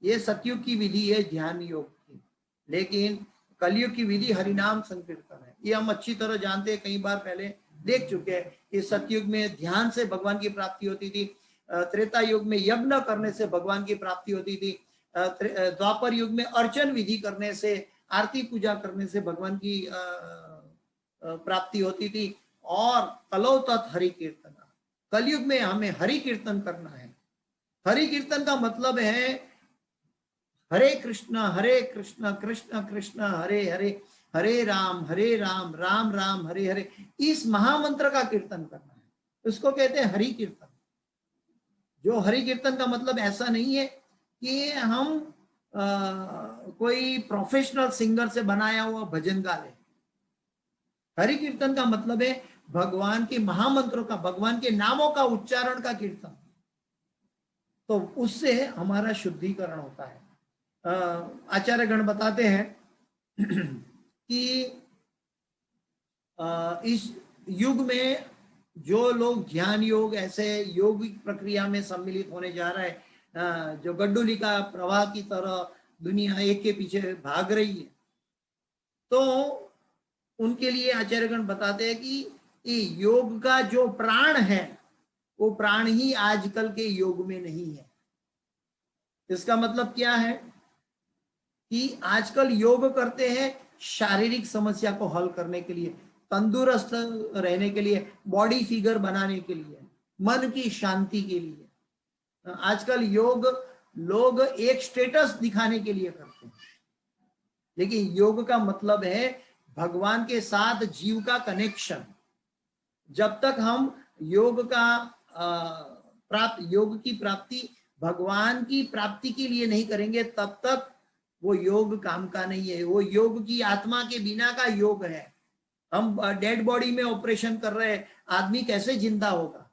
ये सतयुग की विधि है ध्यान योग की, लेकिन कलयुग की विधि हरिनाम संकीर्तन है। ये हम अच्छी तरह जानते हैं, कई बार पहले देख चुके हैं कि सतयुग में ध्यान से भगवान की प्राप्ति होती थी, त्रेता युग में यज्ञ करने से भगवान की प्राप्ति होती थी, द्वापर युग में अर्चन विधि करने से, आरती पूजा करने से भगवान की प्राप्ति होती थी, और कलो तत् हरि कीर्तन। कलयुग में हमें हरि कीर्तन करना है। हरि कीर्तन का मतलब है हरे कृष्ण कृष्ण कृष्ण हरे हरे, हरे राम राम राम हरे हरे। इस महामंत्र का कीर्तन करना है, उसको कहते हैं हरि कीर्तन। जो हरि कीर्तन का मतलब ऐसा नहीं है कि हम कोई प्रोफेशनल सिंगर से बनाया हुआ भजन गा ले। हरि कीर्तन का मतलब है भगवान के महामंत्रों का, भगवान के नामों का उच्चारण का कीर्तन। तो उससे हमारा शुद्धिकरण होता है। आचार्य गण बताते हैं कि इस युग में जो लोग ध्यान योग, ऐसे योगिक प्रक्रिया में सम्मिलित होने जा रहा है, जो गड्डुली का प्रवाह की तरह दुनिया एक के पीछे भाग रही है, तो उनके लिए आचार्यगण बताते हैं कि योग का जो प्राण है वो प्राण ही आजकल के योग में नहीं है। इसका मतलब क्या है कि आजकल योग करते हैं शारीरिक समस्या को हल करने के लिए, तंदुरुस्त रहने के लिए, बॉडी फिगर बनाने के लिए, मन की शांति के लिए। आजकल योग लोग एक स्टेटस दिखाने के लिए करते हैं, लेकिन योग का मतलब है भगवान के साथ जीव का कनेक्शन। जब तक हम योग की प्राप्ति भगवान की प्राप्ति के लिए नहीं करेंगे, तब तक वो योग काम का नहीं है। वो योग की आत्मा के बिना का योग है। हम डेड बॉडी में ऑपरेशन कर रहे हैं, आदमी कैसे जिंदा होगा?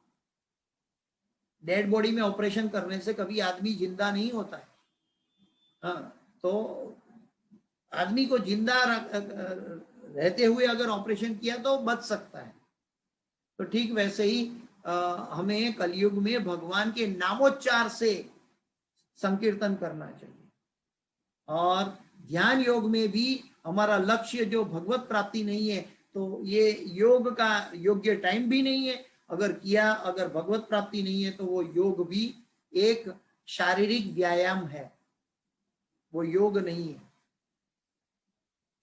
डेड बॉडी में ऑपरेशन करने से कभी आदमी जिंदा नहीं होता है। हाँ, तो आदमी को जिंदा रहते हुए अगर ऑपरेशन किया तो बच सकता है। तो ठीक वैसे ही हमें कलयुग में भगवान के नामोच्चार से संकीर्तन करना चाहिए। और ध्यान योग में भी हमारा लक्ष्य जो भगवत प्राप्ति नहीं है, तो ये योग का योग्य टाइम भी नहीं है। अगर किया, अगर भगवत प्राप्ति नहीं है, तो वो योग भी एक शारीरिक व्यायाम है, वो योग नहीं है।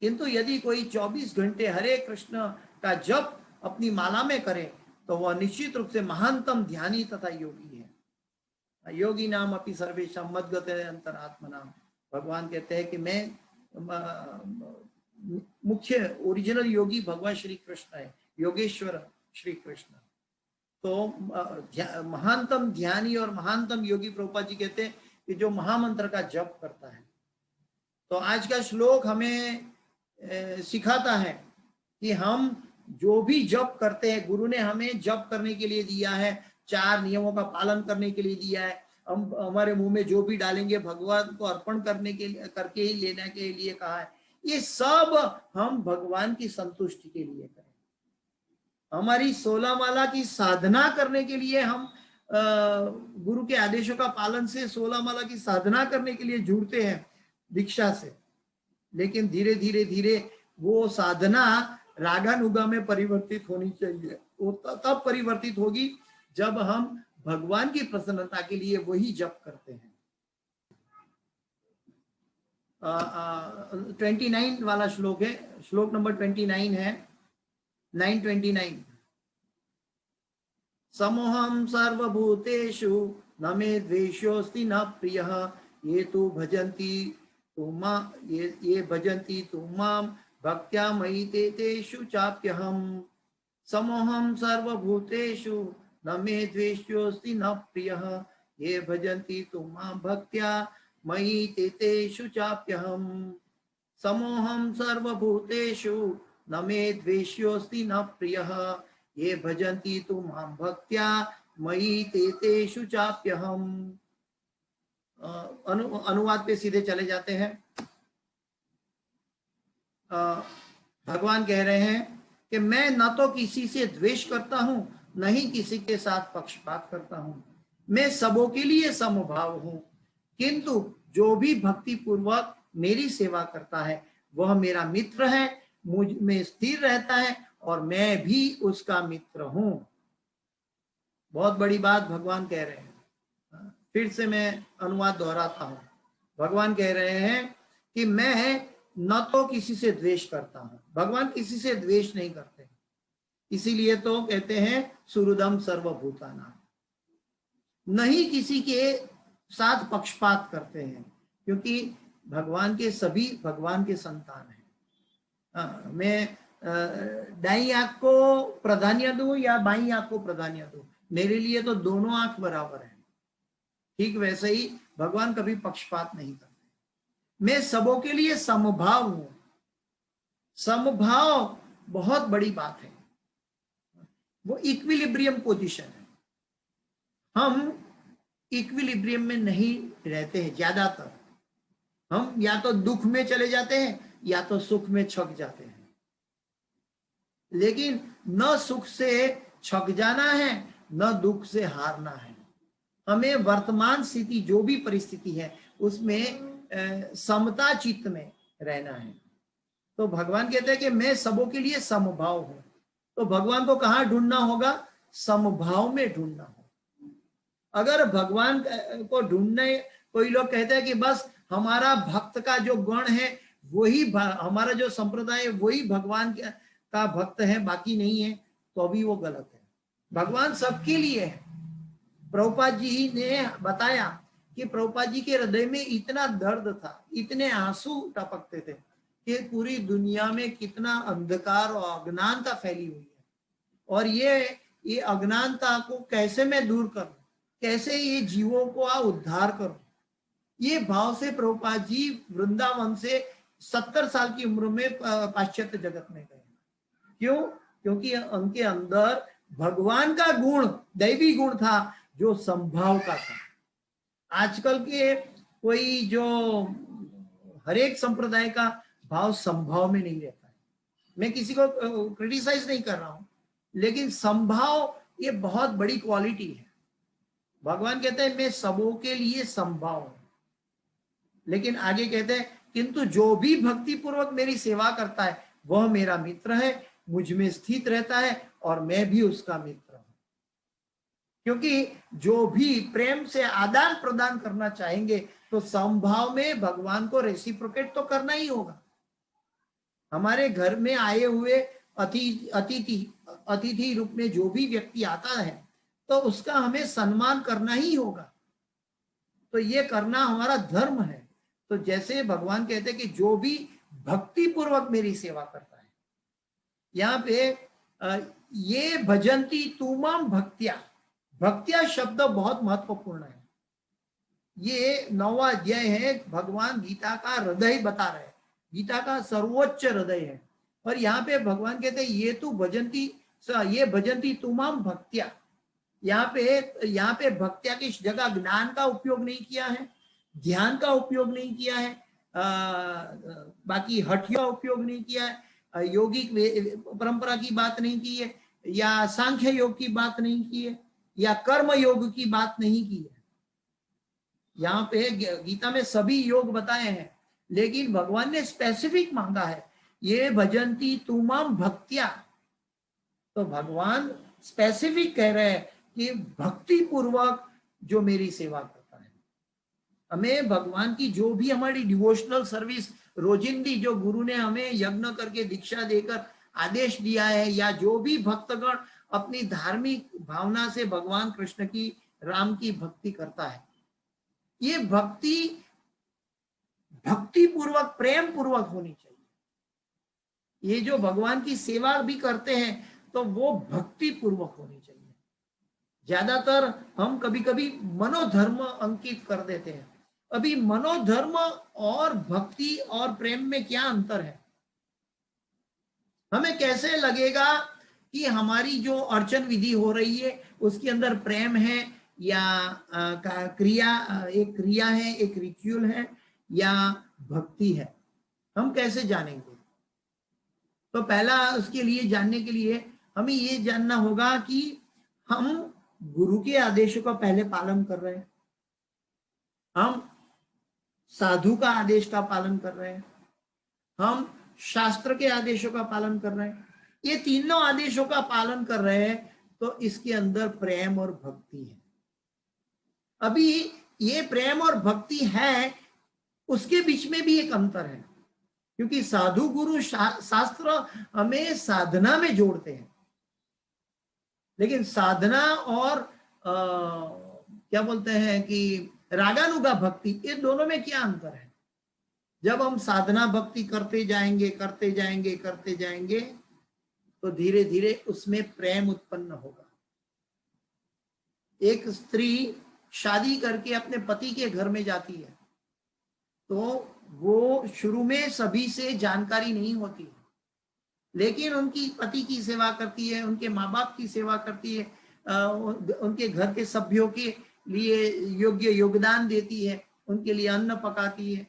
किंतु यदि कोई 24 घंटे हरे कृष्ण का जप अपनी माला में करे, तो वह निश्चित रूप से महानतम ध्यानी तथा योगी है। योगी नाम अपनी सर्वेशम मद्गते अंतरात्मना। भगवान कहते हैं कि मैं मुख्य ओरिजिनल योगी भगवान श्री कृष्ण है, योगेश्वर श्री कृष्ण। तो महानतम ध्यानी और महानतम योगी प्रभुपाद जी कहते हैं कि जो महामंत्र का जप करता है। तो आज का श्लोक हमें सिखाता है कि हम जो भी जप करते हैं, गुरु ने हमें जप करने के लिए दिया है, 4 नियमों का पालन करने के लिए दिया है। हम हमारे मुंह में जो भी डालेंगे भगवान को अर्पण करने के लिए, करके ही लेने के लिए कहा है। ये सब हम भगवान की संतुष्टि के लिए करें। हमारी 16 माला की साधना करने के लिए हम गुरु के आदेशों का पालन से 16 माला की साधना करने के लिए जुड़ते हैं दीक्षा से। लेकिन धीरे धीरे धीरे वो साधना रागानुगा में परिवर्तित होनी चाहिए। वो तब परिवर्तित होगी जब हम भगवान की प्रसन्नता के लिए वही जप करते हैं। 29 वाला श्लोक है, श्लोक नंबर 29 है, 929। समोहम सर्वभूतेषु न मे द्वेषोऽस्ति न प्रियः ये तो भजन्ति ये भजन्ति तु मां भक्त्या मयि तेषु चाप्यहम्। समोहम सर्वभूतेषु न मे द्वेषोऽस्ति न प्रियः ये भजन्ति तु मां भक्त्या मयि तेषु चाप्यहम्। समोहम सर्वभूतेषु न मे द्वेषोऽस्ति न प्रियः ये भजन्ति तु मां भक्त्या मयि तेषु चाप्यहम्। अनुवाद पे सीधे चले जाते हैं। भगवान कह रहे हैं कि मैं न तो किसी से द्वेष करता हूं, न ही किसी के साथ पक्षपात करता हूं। मैं सबों के लिए समभाव हूं, किंतु जो भी भक्ति पूर्वक मेरी सेवा करता है वह मेरा मित्र है, मुझ में स्थिर रहता है और मैं भी उसका मित्र हूं। बहुत बड़ी बात भगवान कह रहे हैं। फिर से मैं अनुवाद दोहराता हूं। भगवान कह रहे हैं कि मैं न तो किसी से द्वेष करता हूं, भगवान किसी से द्वेष नहीं करते, इसीलिए तो कहते हैं सुहृदम सर्वभूतानां। नहीं किसी के साथ पक्षपात करते हैं, क्योंकि भगवान के सभी भगवान के संतान हैं। मैं दाईं आंख को प्राधान्य दूं या बाईं आंख को प्राधान्य दूं, मेरे लिए तो दोनों आंख बराबर है। ठीक वैसे ही भगवान कभी पक्षपात नहीं करते। मैं सबों के लिए समभाव हूं। समभाव बहुत बड़ी बात है, वो इक्विलिब्रियम पोजीशन है। हम इक्विलिब्रियम में नहीं रहते हैं ज्यादातर। हम या तो दुख में चले जाते हैं या तो सुख में छक जाते हैं। लेकिन न सुख से छक जाना है, न दुख से हारना है। हमें वर्तमान स्थिति जो भी परिस्थिति है उसमें समता चित्त में रहना है। तो भगवान कहते हैं कि मैं सबों के लिए समभाव हूं। तो भगवान को कहाँ ढूंढना होगा? समभाव में ढूंढना होगा। अगर भगवान को ढूंढने, कोई लोग कहते हैं कि बस हमारा भक्त का जो गण है वही, हमारा जो संप्रदाय है वही भगवान का भक्त है, बाकी नहीं है, तो अभी वो गलत है। भगवान सबके लिए है। प्रभुपाद जी ने बताया कि प्रभुपाद जी के हृदय में इतना दर्द था, इतने आंसू टपकते थे कि पूरी दुनिया में कितना अंधकार और अज्ञानता फैली हुई है, और ये अज्ञानता को कैसे मैं दूर करूं, कैसे ये जीवों को उद्धार करूं। ये भाव से प्रभुपाद जी वृंदावन से 70 साल की उम्र में पाश्चात्य जगत में गए। क्यों? क्योंकि उनके अंदर भगवान का गुण, दैवी गुण था, जो संभाव का था। आजकल के कोई जो हर एक संप्रदाय का भाव संभाव में नहीं रहता है। मैं किसी को क्रिटिसाइज नहीं कर रहा हूं, लेकिन संभाव ये बहुत बड़ी क्वालिटी है। भगवान कहते हैं मैं सबों के लिए संभाव हूं, लेकिन आगे कहते हैं किंतु जो भी भक्ति पूर्वक मेरी सेवा करता है वह मेरा मित्र है, मुझ में स्थित रहता है और मैं भी उसका मित्र हूं। क्योंकि जो भी प्रेम से आदान प्रदान करना चाहेंगे तो संभाव में भगवान को रेसिप्रोकेट तो करना ही होगा। हमारे घर में आए हुए अतिथि रूप में जो भी व्यक्ति आता है तो उसका हमें सम्मान करना ही होगा। तो ये करना हमारा धर्म है। तो जैसे भगवान कहते हैं कि जो भी भक्ति पूर्वक मेरी सेवा करता है, यहाँ पे ये भजंती तुमाम भक्त्या, भक्त्या शब्द बहुत महत्वपूर्ण है। ये 9वां अध्याय है, भगवान गीता का हृदय बता रहे हैं, गीता का सर्वोच्च हृदय है। और यहाँ पे भगवान कहते हैं ये भजंती तुमाम भक्त्या। यहाँ पे भक्त्या की जगह ज्ञान का उपयोग नहीं किया है, ध्यान का उपयोग नहीं किया है, बाकी हठ का उपयोग नहीं किया है, योगिक परंपरा की बात नहीं की है, या सांख्य योग की बात नहीं की है, या कर्म योग की बात नहीं की है। यहाँ पे गीता में सभी योग बताए हैं, लेकिन भगवान ने स्पेसिफिक मांगा है, ये भजंती तुमाम भक्त्या। तो भगवान स्पेसिफिक कह रहे हैं कि भक्ति पूर्वक जो मेरी सेवा करता है। हमें भगवान की जो भी हमारी डिवोशनल सर्विस रोजिंदी जो गुरु ने हमें यज्ञ करके दीक्षा देकर आदेश दिया है, या जो भी भक्तगण अपनी धार्मिक भावना से भगवान कृष्ण की, राम की भक्ति करता है, ये भक्ति पूर्वक प्रेम पूर्वक होनी चाहिए। ये जो भगवान की सेवा भी करते हैं तो वो भक्ति पूर्वक होनी चाहिए। ज्यादातर हम कभी कभी मनोधर्म अंकित कर देते हैं। अभी मनोधर्म और भक्ति और प्रेम में क्या अंतर है? हमें कैसे लगेगा कि हमारी जो अर्चन विधि हो रही है उसके अंदर प्रेम है, या एक क्रिया है, एक रिचुअल है, या भक्ति है? हम कैसे जानेंगे? तो पहला उसके लिए जानने के लिए हमें ये जानना होगा कि हम गुरु के आदेशों का पहले पालन कर रहे हैं, हम साधु का आदेश का पालन कर रहे हैं, हम शास्त्र के आदेशों का पालन कर रहे हैं। ये तीनों आदेशों का पालन कर रहे हैं तो इसके अंदर प्रेम और भक्ति है। अभी ये प्रेम और भक्ति है, उसके बीच में भी एक अंतर है, क्योंकि साधु गुरु शास्त्र हमें साधना में जोड़ते हैं, लेकिन साधना और क्या बोलते हैं कि रागानुगा भक्ति, ये दोनों में क्या अंतर है? जब हम साधना भक्ति करते जाएंगे तो धीरे धीरे उसमें प्रेम उत्पन्न होगा। एक स्त्री शादी करके अपने पति के घर में जाती है तो वो शुरू में सभी से जानकारी नहीं होती, लेकिन उनकी पति की सेवा करती है, उनके माँ बाप की सेवा करती है, उनके घर के सभ्यों के लिए योग्य योगदान देती है, उनके लिए अन्न पकाती है।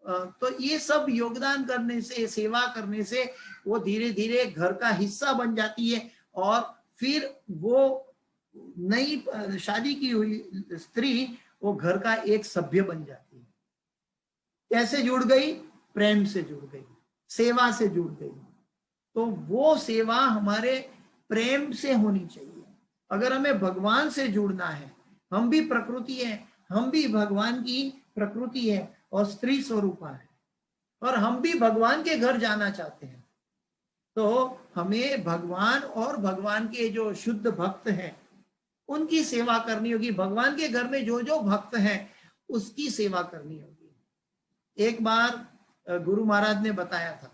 तो ये सब योगदान करने से, सेवा करने से वो धीरे धीरे घर का हिस्सा बन जाती है, और फिर वो नई शादी की हुई स्त्री वो घर का एक सभ्य बन जाती है। कैसे जुड़ गई? प्रेम से जुड़ गई, सेवा से जुड़ गई। तो वो सेवा हमारे प्रेम से होनी चाहिए। अगर हमें भगवान से जुड़ना है, हम भी प्रकृति है, हम भी भगवान की प्रकृति है और स्त्री स्वरूपा है, और हम भी भगवान के घर जाना चाहते हैं, तो हमें भगवान और भगवान के जो शुद्ध भक्त हैं उनकी सेवा करनी होगी। भगवान के घर में जो जो भक्त हैं उसकी सेवा करनी होगी। एक बार गुरु महाराज ने बताया था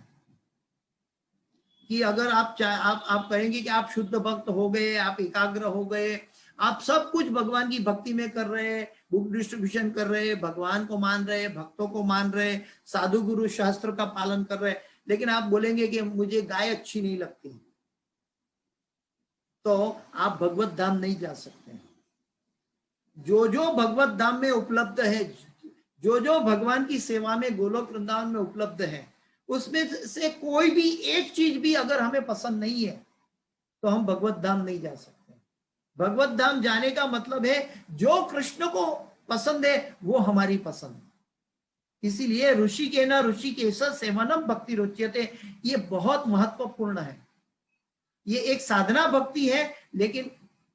कि अगर आप कहेंगे कि आप शुद्ध भक्त हो गए, आप एकाग्र हो गए, आप सब कुछ भगवान की भक्ति में कर रहे हैं, बुक डिस्ट्रीब्यूशन कर रहे हैं, भगवान को मान रहे हैं, भक्तों को मान रहे हैं, साधु गुरु शास्त्र का पालन कर रहे हैं, लेकिन आप बोलेंगे कि मुझे गाय अच्छी नहीं लगती, तो आप भगवत धाम नहीं जा सकते हैं। जो जो भगवत धाम में उपलब्ध है, जो जो भगवान की सेवा में गोलोक वृंदावन में उपलब्ध है, उसमें से कोई भी एक चीज भी अगर हमें पसंद नहीं है तो हम भगवत धाम नहीं जा सकते। भगवत धाम जाने का मतलब है जो कृष्ण को पसंद है वो हमारी पसंद। इसीलिए ऋषि के ना ऋषि के सेवनम भक्ति रुच्यते, ये बहुत महत्वपूर्ण है। ये एक साधना भक्ति है, लेकिन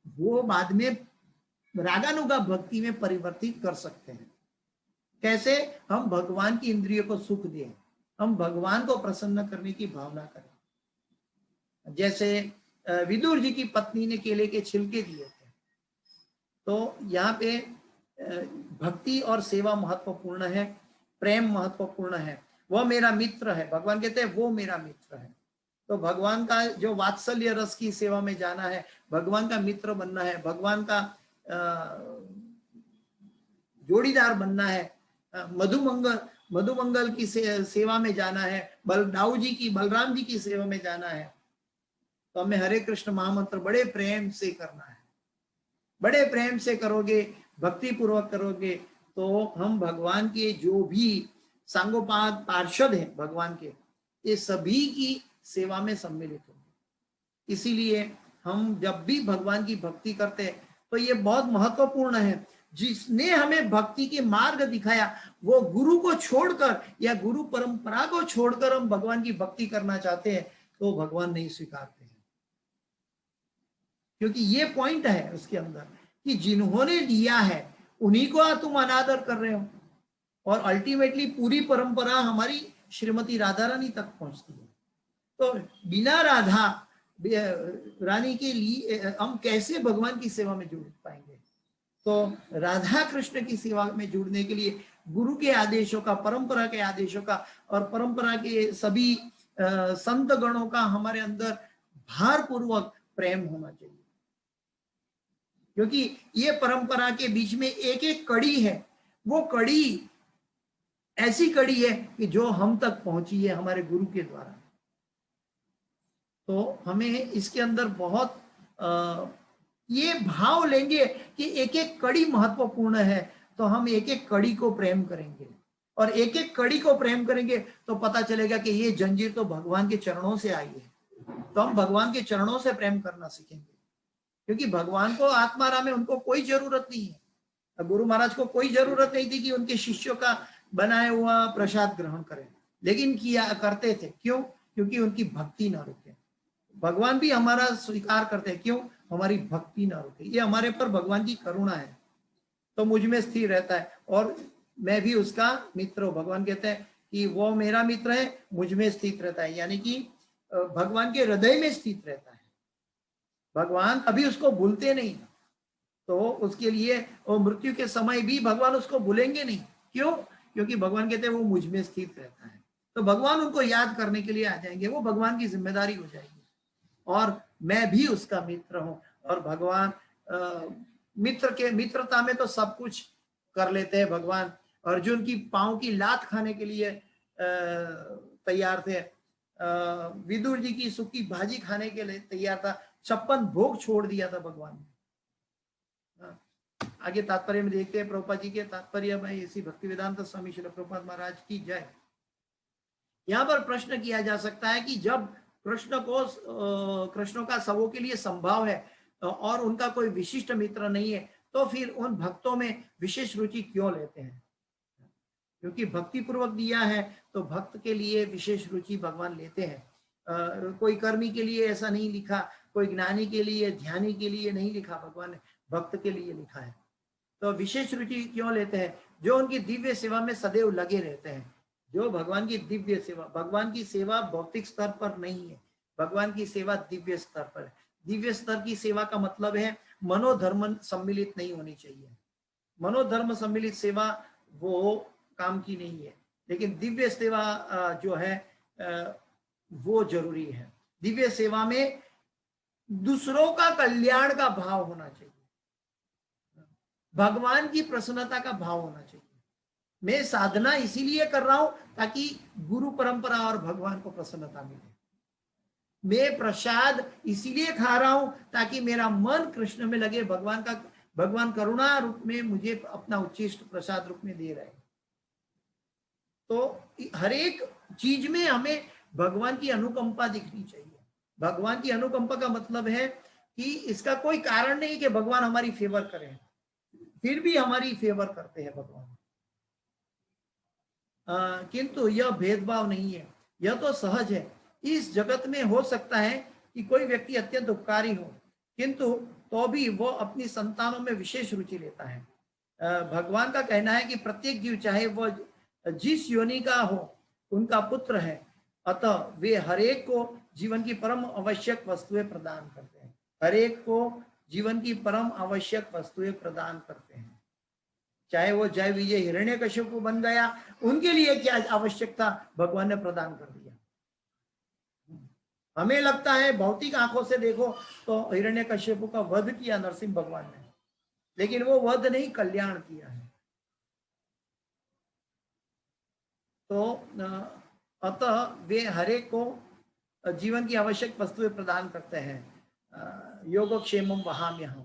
वो बाद में रागानुगा भक्ति में परिवर्तित कर सकते हैं। कैसे? हम भगवान की इंद्रियों को सुख दें, हम भगवान को प्रसन्न करने की भावना करें। जैसे विदुर जी की पत्नी ने केले के छिलके दिए थे, तो यहाँ पे भक्ति और सेवा महत्वपूर्ण है, प्रेम महत्वपूर्ण है। वह मेरा मित्र है, भगवान कहते हैं वो मेरा मित्र है। तो भगवान का जो वात्सल्य रस की सेवा में जाना है, भगवान का मित्र बनना है, भगवान का जोड़ीदार बनना है, मधुमंगल की सेवा में जाना है, दाऊ जी की, बलराम जी की सेवा में जाना है, तो हमें हरे कृष्ण महामंत्र बड़े प्रेम से करना है। बड़े प्रेम से करोगे, भक्ति पूर्वक करोगे, तो हम भगवान के जो भी सांगोपांग पार्षद हैं भगवान के, ये सभी की सेवा में सम्मिलित होंगे। इसीलिए हम जब भी भगवान की भक्ति करते हैं तो ये बहुत महत्वपूर्ण है। जिसने हमें भक्ति के मार्ग दिखाया, वो गुरु को छोड़कर या गुरु परंपरा को छोड़कर हम भगवान की भक्ति करना चाहते हैं तो भगवान नहीं स्वीकारते हैं। क्योंकि ये पॉइंट है उसके अंदर कि जिन्होंने दिया है उन्हीं को तुम अनादर कर रहे हो, और अल्टीमेटली पूरी परंपरा हमारी श्रीमती राधा रानी तक पहुंचती है। तो बिना राधा रानी के लिए हम कैसे भगवान की सेवा में जुड़ पाएंगे? तो राधा कृष्ण की सेवा में जुड़ने के लिए गुरु के आदेशों का, परंपरा के आदेशों का और परंपरा के सभी संत गणों का हमारे अंदर भारपूर्वक प्रेम होना चाहिए। क्योंकि ये परंपरा के बीच में एक एक कड़ी है, वो कड़ी ऐसी कड़ी है कि जो हम तक पहुंची है हमारे गुरु के द्वारा। तो हमें इसके अंदर बहुत ये भाव लेंगे कि एक एक कड़ी महत्वपूर्ण है, तो हम एक एक कड़ी को प्रेम करेंगे, और एक एक कड़ी को प्रेम करेंगे तो पता चलेगा कि ये जंजीर तो भगवान के चरणों से आई है। तो हम भगवान के चरणों से प्रेम करना सीखेंगे, क्योंकि भगवान को आत्माराम में उनको कोई जरूरत नहीं है। गुरु महाराज को कोई जरूरत नहीं थी कि उनके शिष्यों का बनाया हुआ प्रसाद ग्रहण करें, लेकिन किया करते थे। क्यों? क्योंकि उनकी भक्ति ना रुके। भगवान भी हमारा स्वीकार करते हैं, क्यों? हमारी भक्ति ना रुके। ये हमारे पर भगवान की करुणा है, तो मुझ में स्थिर रहता है और मैं भी उसका मित्र हूँ। भगवान कहते हैं कि वो मेरा मित्र है, मुझ में स्थित रहता है, यानी कि भगवान के हृदय में स्थित रहता है। भगवान कभी उसको भूलते नहीं, तो उसके लिए वो मृत्यु के समय भी भगवान उसको भूलेंगे नहीं। क्यों? क्योंकि भगवान कहते हैं वो मुझ में स्थित रहता है। तो भगवान उनको याद करने के लिए आ जाएंगे, वो भगवान की जिम्मेदारी हो जाएगी, और मैं भी उसका मित्र हूं। और भगवान मित्रता में तो सब कुछ कर लेते हैं। भगवान अर्जुन की पांव की लात खाने के लिए तैयार थे, विदुर जी की सूखी भाजी खाने के लिए तैयार था, 56 भोग छोड़ दिया था भगवान ने। आगे तात्पर्य में देखते हैं प्रभुपाद जी के तात्पर्य में। इसी भक्ति वेदांत स्वामी श्री प्रभुपाद महाराज की जय। यहाँ पर प्रश्न किया जा सकता है कि जब कृष्ण का सबों के लिए संभाव है और उनका कोई विशिष्ट मित्र नहीं है, तो फिर उन भक्तों में विशेष रुचि क्यों लेते हैं? क्योंकि भक्ति पूर्वक दिया है तो भक्त के लिए विशेष रुचि भगवान लेते हैं। कोई कर्मी के लिए ऐसा नहीं लिखा, कोई ज्ञानी के लिए, ध्यानी के लिए नहीं लिखा, भगवान ने भक्त के लिए लिखा है। तो विशेष रुचि क्यों लेते हैं? जो उनकी दिव्य सेवा में सदैव लगे रहते हैं। जो भगवान की दिव्य सेवा, भगवान की सेवा भौतिक स्तर पर नहीं है, भगवान की सेवा दिव्य स्तर पर है। दिव्य स्तर की सेवा का मतलब है मनोधर्म सम्मिलित नहीं होनी चाहिए। मनोधर्म सम्मिलित सेवा वो काम की नहीं है, लेकिन दिव्य सेवा जो है वो जरूरी है। दिव्य सेवा में दूसरों का कल्याण का भाव होना चाहिए, भगवान की प्रसन्नता का भाव होना चाहिए। मैं साधना इसीलिए कर रहा हूं ताकि गुरु परंपरा और भगवान को प्रसन्नता मिले। मैं प्रसाद इसीलिए खा रहा हूं ताकि मेरा मन कृष्ण में लगे, भगवान का भगवान करुणा रूप में मुझे अपना उच्छिष्ट प्रसाद रूप में दे रहे हैं। तो हर एक चीज में हमें भगवान की अनुकंपा दिखनी चाहिए। भगवान की अनुकंपा का मतलब है कि इसका कोई कारण नहीं कि भगवान हमारी फेवर करें, फिर भी हमारी फेवर करते हैं भगवान। किंतु यह भेदभाव नहीं है, यह तो सहज है। इस जगत में हो सकता है कि कोई व्यक्ति अत्यंत उपकारी हो, किंतु तो भी वो अपनी संतानों में विशेष रुचि लेता है। भगवान का कहना है कि प्रत्येक जीव चाहे वह जिस योनि का हो उनका पुत्र है, अतः वे हरेक को जीवन की परम आवश्यक वस्तुएं प्रदान करते हैं। हरेक को जीवन की परम आवश्यक वस्तुएं प्रदान करते हैं। चाहे वो जय विजय हिरण्यकश्यप बन गया, उनके लिए क्या आवश्यक था, भगवान ने प्रदान कर दिया। हमें लगता है भौतिक आंखों से देखो तो हिरण्यकश्यप का वध किया नरसिंह भगवान ने, लेकिन वो वध नहीं, कल्याण किया है। तो अतः वे हरेक को जीवन की आवश्यक वस्तुएं प्रदान करते हैं। योगक्षेमम वहाम्यहम्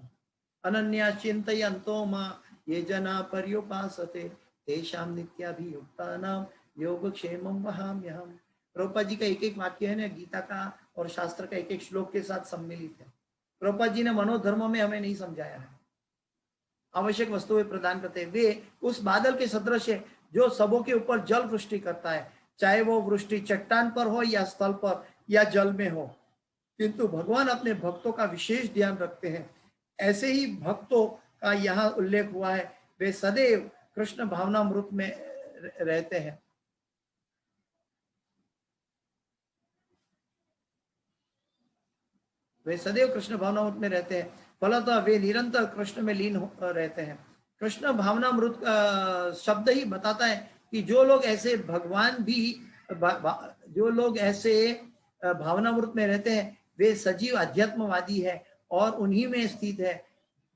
अनन्या चिन्तयन्तो मां ये जना पर्युपासते तेषां नित्याभियुक्तानां योगक्षेमम वहाम्यहम्। प्रभुपाद जी का एक एक वाक्य है ना, गीता का और शास्त्र का एक एक श्लोक के साथ सम्मिलित है। प्रभुपाद जी ने मनोधर्म में हमें नहीं समझाया है। आवश्यक वस्तुएं प्रदान करते हैं। वे उस बादल के सदृश है जो सबों के ऊपर जल वृष्टि करता है, चाहे वो वृष्टि चट्टान पर हो या स्थल पर या जल में हो, किंतु भगवान अपने भक्तों का विशेष ध्यान रखते हैं। ऐसे ही भक्तों का यहाँ उल्लेख हुआ है, वे सदैव कृष्ण भावनामृत में रहते हैं। वे सदैव कृष्ण भावनामृत में रहते हैं, फलतः वे निरंतर कृष्ण में लीन रहते हैं। कृष्ण भावनामृत शब्द ही बताता है कि जो लोग ऐसे भगवान भी जो लोग ऐसे भावनामृत में रहते हैं वे सजीव अध्यात्मवादी है और उन्हीं में स्थित है।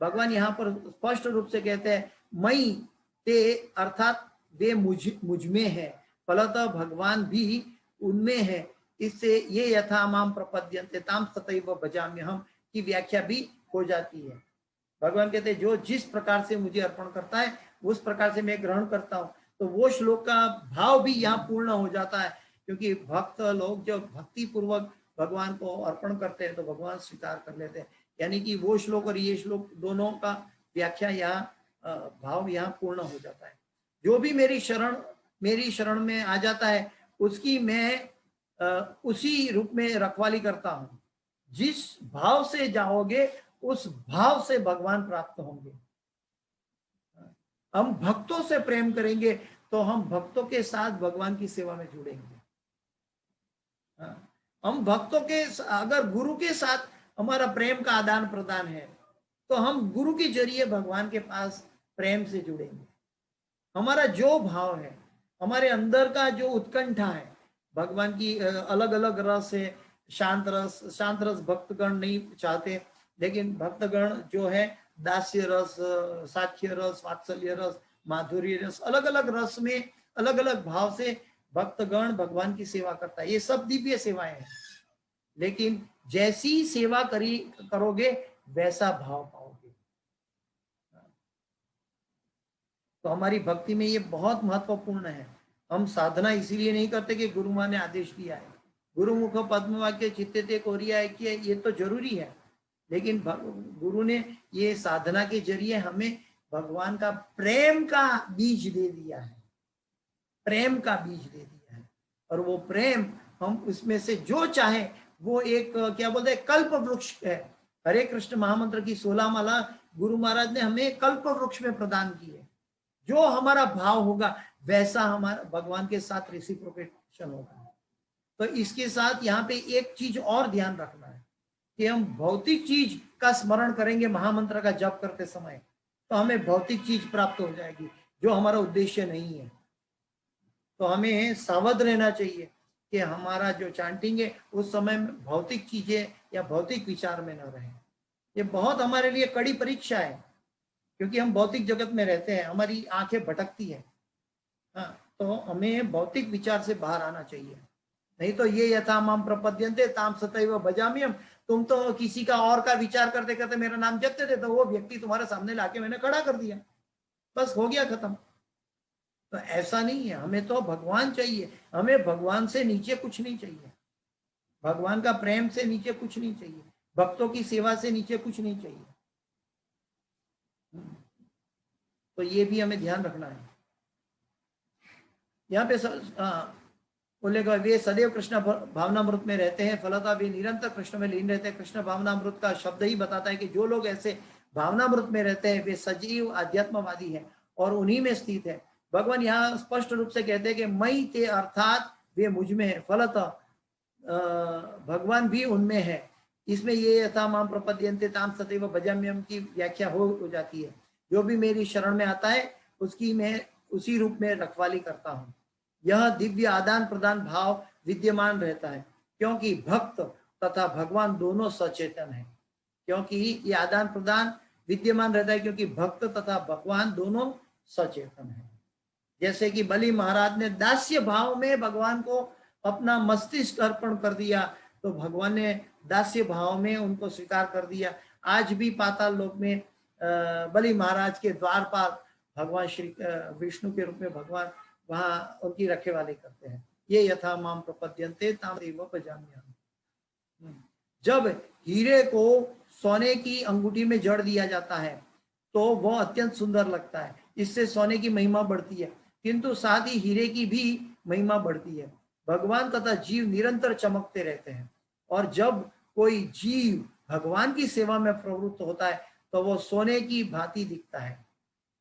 भगवान यहाँ पर स्पष्ट रूप से कहते हैं मई ते, अर्थात वे मुझ में है, फलतः भगवान भी उनमें है। इससे ये यथा माम प्रपद्यन्ते ताम तथैव भजाम्यहम् की व्याख्या भी हो जाती है। भगवान कहते हैं जो जिस प्रकार से मुझे अर्पण करता है उस प्रकार से मैं ग्रहण करता हूँ। तो वो श्लोक का भाव भी यहाँ पूर्ण हो जाता है, क्योंकि भक्त लोग जो भक्ति पूर्वक भगवान को अर्पण करते हैं तो भगवान स्वीकार कर लेते हैं। यानी कि वो श्लोक और ये श्लोक दोनों का व्याख्या यहाँ भाव यहाँ पूर्ण हो जाता है। जो भी मेरी शरण में आ जाता है उसकी मैं उसी रूप में रखवाली करता हूँ। जिस भाव से जाओगे उस भाव से भगवान प्राप्त होंगे। हम भक्तों से प्रेम करेंगे तो हम भक्तों के साथ भगवान की सेवा में जुड़ेंगे। हम भक्तों के, अगर गुरु के साथ हमारा प्रेम का आदान प्रदान है तो हम गुरु के जरिए भगवान के पास प्रेम से जुड़ेंगे। हमारा जो भाव है, हमारे अंदर का जो उत्कंठा है, भगवान की अलग अलग रस है, शांत रस भक्तगण नहीं चाहते, लेकिन भक्तगण जो है दास्य रस, साक्ष्य रस, वात्सल्य रस, माधुर्य रस, अलग अलग रस में अलग अलग भाव से भक्तगण भगवान की सेवा करता है। ये सब दिव्य सेवाएं हैं, लेकिन जैसी सेवा करोगे वैसा भाव पाओगे। तो हमारी भक्ति में ये बहुत महत्वपूर्ण है। हम साधना इसीलिए नहीं करते कि गुरु माँ ने आदेश दिया है, गुरुमुख पद्म वाक्य चित्ते कोरिया है कि ये तो जरूरी है, लेकिन गुरु ने ये साधना के जरिए हमें भगवान का प्रेम का बीज दे दिया है, प्रेम का बीज दे दिया है। और वो प्रेम हम उसमें से जो चाहे वो एक क्या बोलते हैं कल्प वृक्ष है। हरे कृष्ण महामंत्र की 16 माला गुरु महाराज ने हमें कल्प वृक्ष में प्रदान की है। जो हमारा भाव होगा वैसा हमारा भगवान के साथ रेसिप्रोकेशन होगा। तो इसके साथ यहाँ पे एक चीज और ध्यान रखना है कि हम भौतिक चीज का स्मरण करेंगे महामंत्र का जप करते समय तो हमें भौतिक चीज प्राप्त हो जाएगी, जो हमारा उद्देश्य नहीं है। तो हमें सावध रहना चाहिए कि हमारा जो चैंटिंग है उस समय में भौतिक चीजें या भौतिक विचार में न रहे। ये बहुत हमारे लिए कड़ी परीक्षा है, क्योंकि हम भौतिक जगत में रहते हैं, हमारी आंखें भटकती है। हाँ, तो हमें भौतिक विचार से बाहर आना चाहिए, नहीं तो ये यथा माम प्रपद्यन्ते ताम तथैव भजाम्यहम् तुम तो किसी का और का विचार करते करते मेरा नाम जपते थे, तो वो व्यक्ति तुम्हारे सामने लाके मैंने खड़ा कर दिया, बस हो गया खत्म। तो ऐसा नहीं है, हमें तो भगवान चाहिए, हमें भगवान से नीचे कुछ नहीं चाहिए, भगवान का प्रेम से नीचे कुछ नहीं चाहिए, भक्तों की सेवा से नीचे कुछ नहीं चाहिए। तो ये भी हमें ध्यान रखना है। यहाँ पे उल्लेख वे सदैव कृष्ण भावनामृत में रहते हैं, फलतः वे निरंतर कृष्ण में लीन रहते हैं। कृष्ण भावनामृत का शब्द ही बताता है कि जो लोग ऐसे भावनामृत में रहते हैं वे सजीव आध्यात्मवादी हैं और उन्हीं में स्थित है। भगवान यहाँ स्पष्ट रूप से कहते हैं कि मई ते अर्थात वे मुझ में है, फलतः भगवान भी उनमें है। इसमें ये यथा माम प्रपद्यन्ते ताम सदैव भजाम्यहम् की व्याख्या हो जाती है, जो भी मेरी शरण में आता है उसकी मैं उसी रूप में रखवाली करता हूँ। यह दिव्य आदान प्रदान भाव विद्यमान रहता है क्योंकि भक्त तथा भगवान दोनों सचेतन है। क्योंकि ये आदान प्रदान विद्यमान रहता है क्योंकि भक्त तथा भगवान दोनों सचेतन है। जैसे कि बलि महाराज ने दास्य भाव में भगवान को अपना मस्तिष्क अर्पण कर दिया, तो भगवान ने दास्य भाव में उनको स्वीकार कर दिया। आज भी पाताल लोक में बलि महाराज के द्वार पर भगवान श्री विष्णु के रूप में भगवान वहां उनकी रखेवाली करते हैं। ये यथा माम प्रपद्यन्ते ताम सदैव भजाम्यहम्। जब हीरे को सोने की अंगूठी में जड़ दिया जाता है तो वह अत्यंत सुंदर लगता है, इससे सोने की महिमा बढ़ती है, किंतु साथ ही हीरे की भी महिमा बढ़ती है। भगवान तथा जीव निरंतर चमकते रहते हैं और जब कोई जीव भगवान की सेवा में प्रवृत्त होता है तो वो सोने की भांति दिखता है।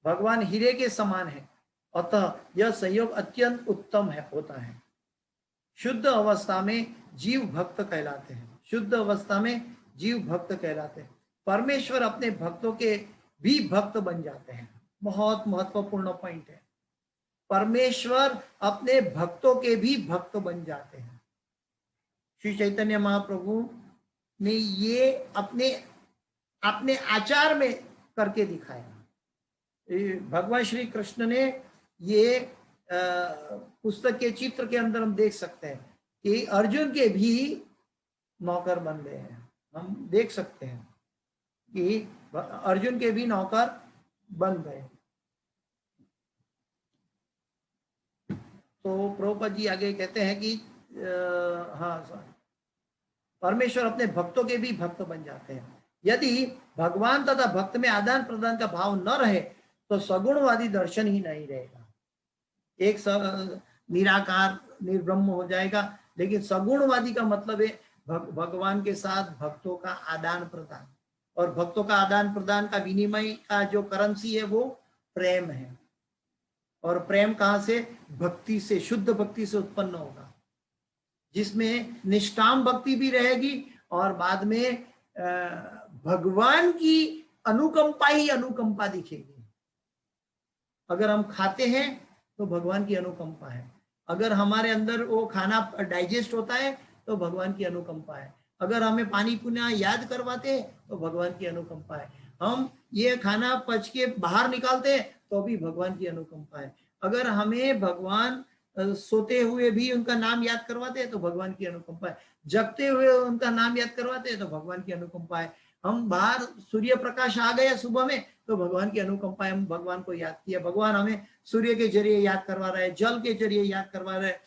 भगवान हीरे के समान है, अतः यह संयोग अत्यंत उत्तम होता है। शुद्ध अवस्था में जीव भक्त कहलाते हैं, शुद्ध अवस्था में जीव भक्त कहलाते हैं। परमेश्वर अपने भक्तों के भी भक्त बन जाते हैं। बहुत महत्वपूर्ण पॉइंट है, परमेश्वर अपने भक्तों के भी भक्त बन जाते हैं। श्री चैतन्य महाप्रभु ने ये अपने आचार में करके दिखाया। भगवान श्री कृष्ण ने ये पुस्तक के चित्र के अंदर हम देख सकते हैं कि अर्जुन के भी नौकर बन गए हैं। हम देख सकते हैं कि अर्जुन के भी नौकर बन गए। तो प्रभुपाद जी आगे कहते हैं कि परमेश्वर अपने भक्तों के भी भक्त बन जाते हैं। यदि भगवान तथा भक्त में आदान प्रदान का भाव न रहे तो सगुणवादी दर्शन ही नहीं रहेगा। एक निराकार निर्ब्रह्म हो जाएगा, लेकिन सगुणवादी का मतलब है भगवान के साथ भक्तों का आदान प्रदान, और भक्तों का आदान प्रदान का विनिमय का जो करेंसी है वो प्रेम है। और प्रेम कहाँ से? भक्ति से, शुद्ध भक्ति से उत्पन्न होगा, जिसमें निष्काम भक्ति भी रहेगी और बाद में भगवान की अनुकंपा ही अनुकंपा दिखेगी। अगर हम खाते हैं तो भगवान की अनुकंपा है, अगर हमारे अंदर वो खाना डाइजेस्ट होता है तो भगवान की अनुकंपा है, अगर हमें पानी पीना याद करवाते हैं तो भगवान की अनुकंपा है, हम ये खाना पच के बाहर निकालते हैं तो भी भगवान की अनुकंपा है, अगर हमें भगवान सोते हुए भी उनका नाम याद करवाते हैं तो भगवान की अनुकंपा है, जगते हुए उनका नाम याद करवाते हैं तो भगवान की अनुकंपा है, हम बाहर सूर्य प्रकाश आ गया सुबह में तो भगवान की अनुकंपा है, हम भगवान को याद किया, भगवान हमें सूर्य के जरिए याद करवा रहे हैं, जल के जरिए याद करवा रहे हैं,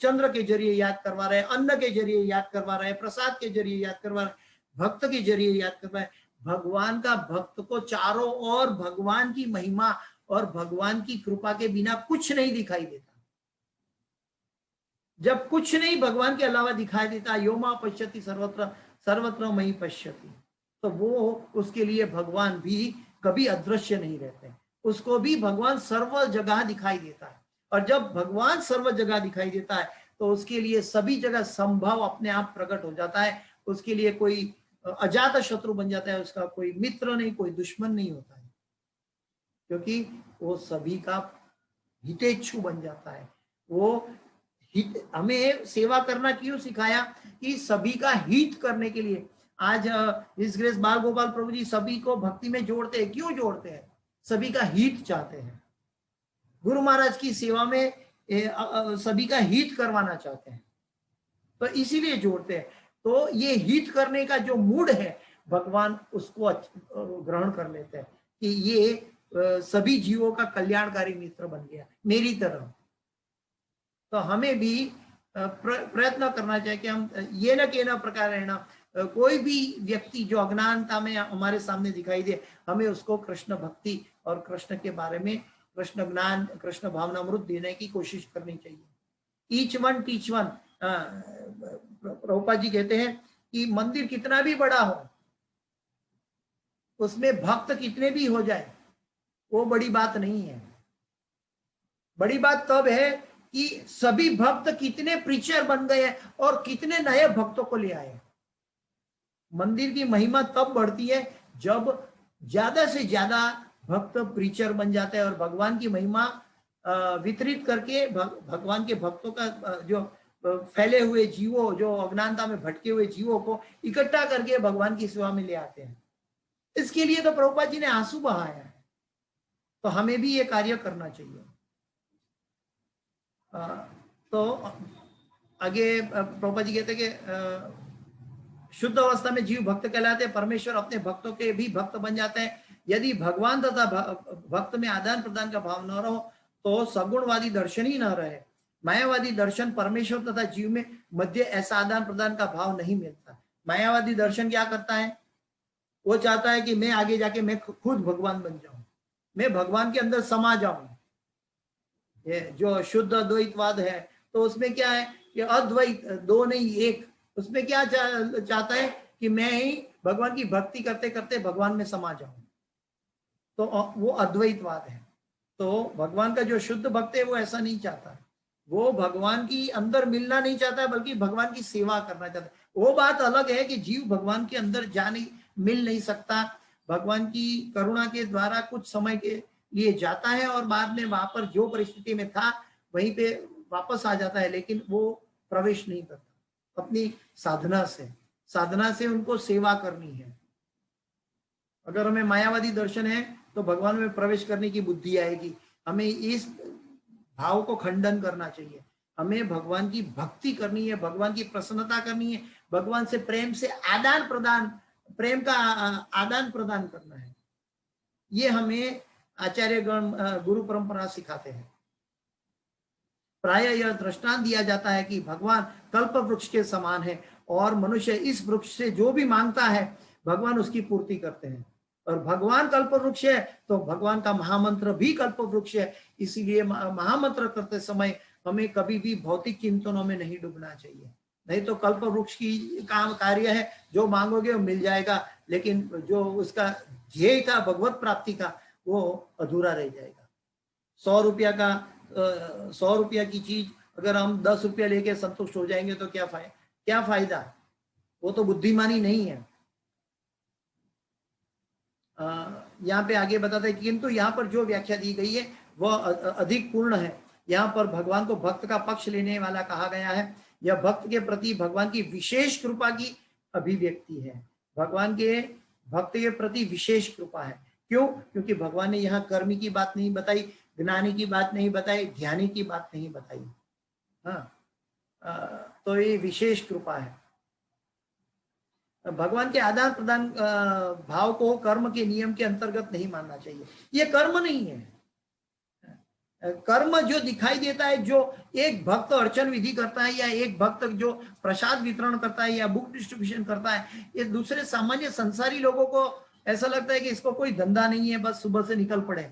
चंद्र के जरिए याद करवा रहे हैं, अन्न के जरिए याद करवा रहे हैं, प्रसाद के जरिए याद करवा रहे हैं, भक्त के जरिए याद करवा रहे हैं। भगवान का भक्त को चारों ओर भगवान की महिमा और भगवान की कृपा के बिना कुछ नहीं दिखाई देता। जब कुछ नहीं भगवान के अलावा दिखाई देता, यो मां पश्यति सर्वत्र सर्वत्र मयि पश्यति, तो वो उसके लिए भगवान भी कभी अदृश्य नहीं रहते, उसको भी भगवान सर्व जगह दिखाई देता है। और जब भगवान सर्व जगह दिखाई देता है तो उसके लिए सभी जगह संभव अपने आप प्रकट हो जाता है, उसके लिए कोई अजात शत्रु बन जाता है, उसका कोई मित्र नहीं, कोई दुश्मन नहीं होता है, क्योंकि वो सभी का हितेच्छु बन जाता है। वो हमें सेवा करना क्यों सिखाया? कि सभी का हित करने के लिए। आज इस ग्रेस बाल गोपाल प्रभु जी सभी को भक्ति में जोड़ते हैं, क्यों जोड़ते हैं? सभी का हित चाहते हैं। गुरु महाराज की सेवा में सभी का हित करवाना चाहते हैं, तो इसीलिए जोड़ते हैं। तो ये हित करने का जो मूड है भगवान उसको ग्रहण कर लेते हैं कि ये सभी जीवों का कल्याणकारी मित्र बन गया मेरी तरह। तो हमें भी प्रयत्न करना चाहिए कि हम ये न के न प्रकार रहना, कोई भी व्यक्ति जो अज्ञानता में हमारे सामने दिखाई दे हमें उसको कृष्ण भक्ति और कृष्ण के बारे में, कृष्ण ज्ञान, कृष्ण भावनामृत देने की कोशिश करनी चाहिए। Each one teach one. Prabhupada ji कहते हैं कि मंदिर कितना भी बड़ा हो, उसमें भक्त कितने भी हो जाए, वो बड़ी बात नहीं है। बड़ी बात तब है कि सभी भक्त कितने प्रीचर बन गए और कितने नए भक्तों को ले आए। मंदिर की महिमा तब बढ़ती है जब ज्यादा से ज्यादा भक्त प्रीचर बन जाते हैं और भगवान की महिमा वितरित करके भगवान के भक्तों का जो फैले हुए जीवों, जो अज्ञानता में भटके हुए जीवों को इकट्ठा करके भगवान की सेवा में ले आते हैं। इसके लिए तो प्रभुपाद जी ने आंसू बहाया है, तो हमें भी ये कार्य करना चाहिए। तो आगे प्रभुपाद जी कहते हैं कि शुद्ध अवस्था में जीव भक्त कहलाते हैं, परमेश्वर अपने भक्तों के भी भक्त बन जाते हैं। यदि भगवान तथा भक्त में आदान प्रदान का भाव न रहो तो सगुणवादी दर्शन ही न रहे। मायावादी दर्शन परमेश्वर तथा जीव में मध्य ऐसा आदान प्रदान का भाव नहीं मिलता। मायावादी दर्शन क्या करता है, वो चाहता है कि मैं आगे जाके मैं खुद भगवान बन जाऊं, मैं भगवान के अंदर समा जाऊं। ये जो शुद्ध अद्वैतवाद है तो उसमें क्या है कि अद्वैत, दो नहीं एक, उसमें क्या चाहता है कि मैं ही भगवान की भक्ति करते करते भगवान में समा जाऊं, तो वो अद्वैतवाद है। तो भगवान का जो शुद्ध भक्त है वो ऐसा नहीं चाहता, वो भगवान की अंदर मिलना नहीं चाहता बल्कि भगवान की सेवा करना चाहता है। वो बात अलग है कि जीव भगवान के अंदर मिल नहीं सकता, भगवान की करुणा के द्वारा कुछ समय के लिए जाता है और बाद में वहां पर जो परिस्थिति में था वहीं पे वापस आ जाता है, लेकिन वो प्रवेश नहीं करता। अपनी साधना से उनको सेवा करनी है। अगर हमें मायावादी दर्शन है तो भगवान में प्रवेश करने की बुद्धि आएगी। हमें इस भाव को खंडन करना चाहिए। हमें भगवान की भक्ति करनी है, भगवान की प्रसन्नता करनी है, भगवान से प्रेम से आदान प्रदान, प्रेम का आदान प्रदान करना है। ये हमें आचार्यगण गुरु परंपरा सिखाते हैं। प्राय यह दृष्टांत दिया जाता है कि भगवान कल्प वृक्ष के समान है और मनुष्य इस वृक्ष से जो भी मांगता है भगवान उसकी पूर्ति करते हैं। और भगवान कल्प वृक्ष है तो भगवान का महामंत्र भी कल्प वृक्ष है। इसीलिए महामंत्र करते समय हमें कभी भी भौतिक चिंतनों में नहीं डूबना चाहिए, नहीं तो कल्प वृक्ष की काम कार्य है, जो मांगोगे वो मिल जाएगा, लेकिन जो उसका ध्येय था भगवत प्राप्ति का वो अधूरा रह जाएगा। 100 रुपया की चीज अगर हम 10 रुपया लेके संतुष्ट हो जाएंगे तो क्या फायदा? वो तो बुद्धिमानी नहीं है। यहाँ पे आगे बताते हैं, किंतु यहाँ पर जो व्याख्या दी गई है वह अधिक पूर्ण है। यहाँ पर भगवान को भक्त का पक्ष लेने वाला कहा गया है। यह भक्त के प्रति भगवान की विशेष कृपा की अभिव्यक्ति है। भगवान के भक्त के प्रति विशेष कृपा है। क्यों? क्योंकि भगवान ने यहाँ कर्मी की बात नहीं बताई, ज्ञानी की बात नहीं बताई, ध्यानी की बात नहीं बताई। हाँ, तो ये विशेष कृपा है। भगवान के आदान प्रदान भाव को कर्म के नियम के अंतर्गत नहीं मानना चाहिए। ये कर्म नहीं है। कर्म जो दिखाई देता है, जो एक भक्त अर्चन विधि करता है या एक भक्त जो प्रसाद वितरण करता है या बुक डिस्ट्रीब्यूशन करता है, ये दूसरे सामान्य संसारी लोगों को ऐसा लगता है कि इसको कोई धंधा नहीं है, बस सुबह से निकल पड़े।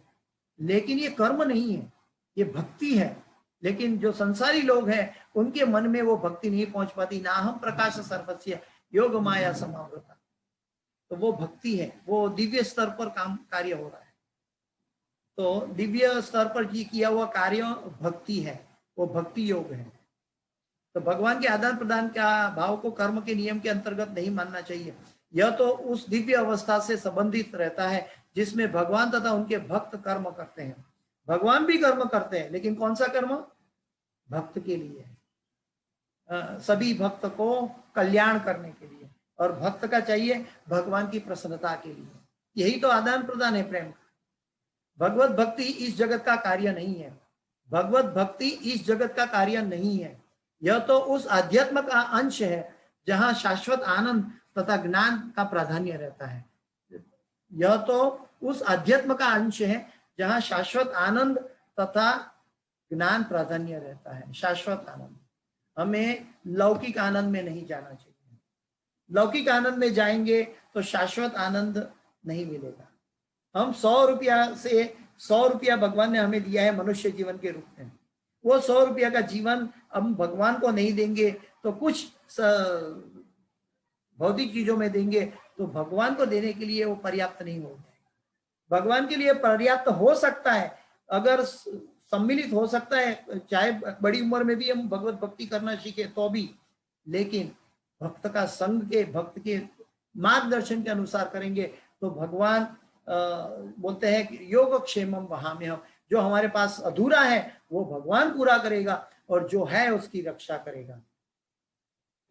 लेकिन ये कर्म नहीं है, ये भक्ति है। लेकिन जो संसारी लोग हैं उनके मन में वो भक्ति नहीं पहुंच पाती। ना हम प्रकाश सर्वस्य योग माया समावृता, तो वो भक्ति है, वो दिव्य स्तर पर कार्य हो रहा है। तो दिव्य स्तर पर किया हुआ कार्य भक्ति है, वो भक्ति योग है। तो भगवान के आदान प्रदान का भाव को कर्म के नियम के अंतर्गत नहीं मानना चाहिए। यह तो उस दिव्य अवस्था से संबंधित रहता है जिसमें भगवान तथा उनके भक्त कर्म करते हैं। भगवान भी कर्म करते हैं, लेकिन कौन सा कर्म? भक्त के लिए, सभी भक्त को कल्याण करने के लिए, और भक्त का चाहिए भगवान की प्रसन्नता के लिए। यही तो आदान प्रदान है प्रेम का। भगवत भक्ति इस जगत का कार्य नहीं है। भगवत भक्ति इस जगत का कार्य नहीं है। यह तो उस अध्यात्म का अंश है जहां शाश्वत आनंद तथा ज्ञान का प्राधान्य रहता है। यह तो उस अध्यात्म का अंश है जहां शाश्वत आनंद तथा ज्ञान प्राधान्य रहता है। शाश्वत आनंद, हमें लौकिक आनंद में नहीं जाना चाहिए। लौकिक आनंद में जाएंगे तो शाश्वत आनंद नहीं मिलेगा। हम 100 रुपया से 100 रुपया भगवान ने हमें दिया है मनुष्य जीवन के रूप में, वो 100 रुपया का जीवन हम भगवान को नहीं देंगे तो कुछ भौतिक चीजों में देंगे तो भगवान को देने के लिए वो पर्याप्त नहीं हो जाएगा। भगवान के लिए पर्याप्त हो सकता है, अगर सम्मिलित हो सकता है, चाहे बड़ी उम्र में भी हम भगवत भक्ति करना सीखे तो भी, लेकिन भक्त का संग के, भक्त के मार्गदर्शन के अनुसार करेंगे तो भगवान बोलते हैं कि योगक्षेमम वहाम्यहम्, जो हमारे पास अधूरा है वो भगवान पूरा करेगा और जो है उसकी रक्षा करेगा।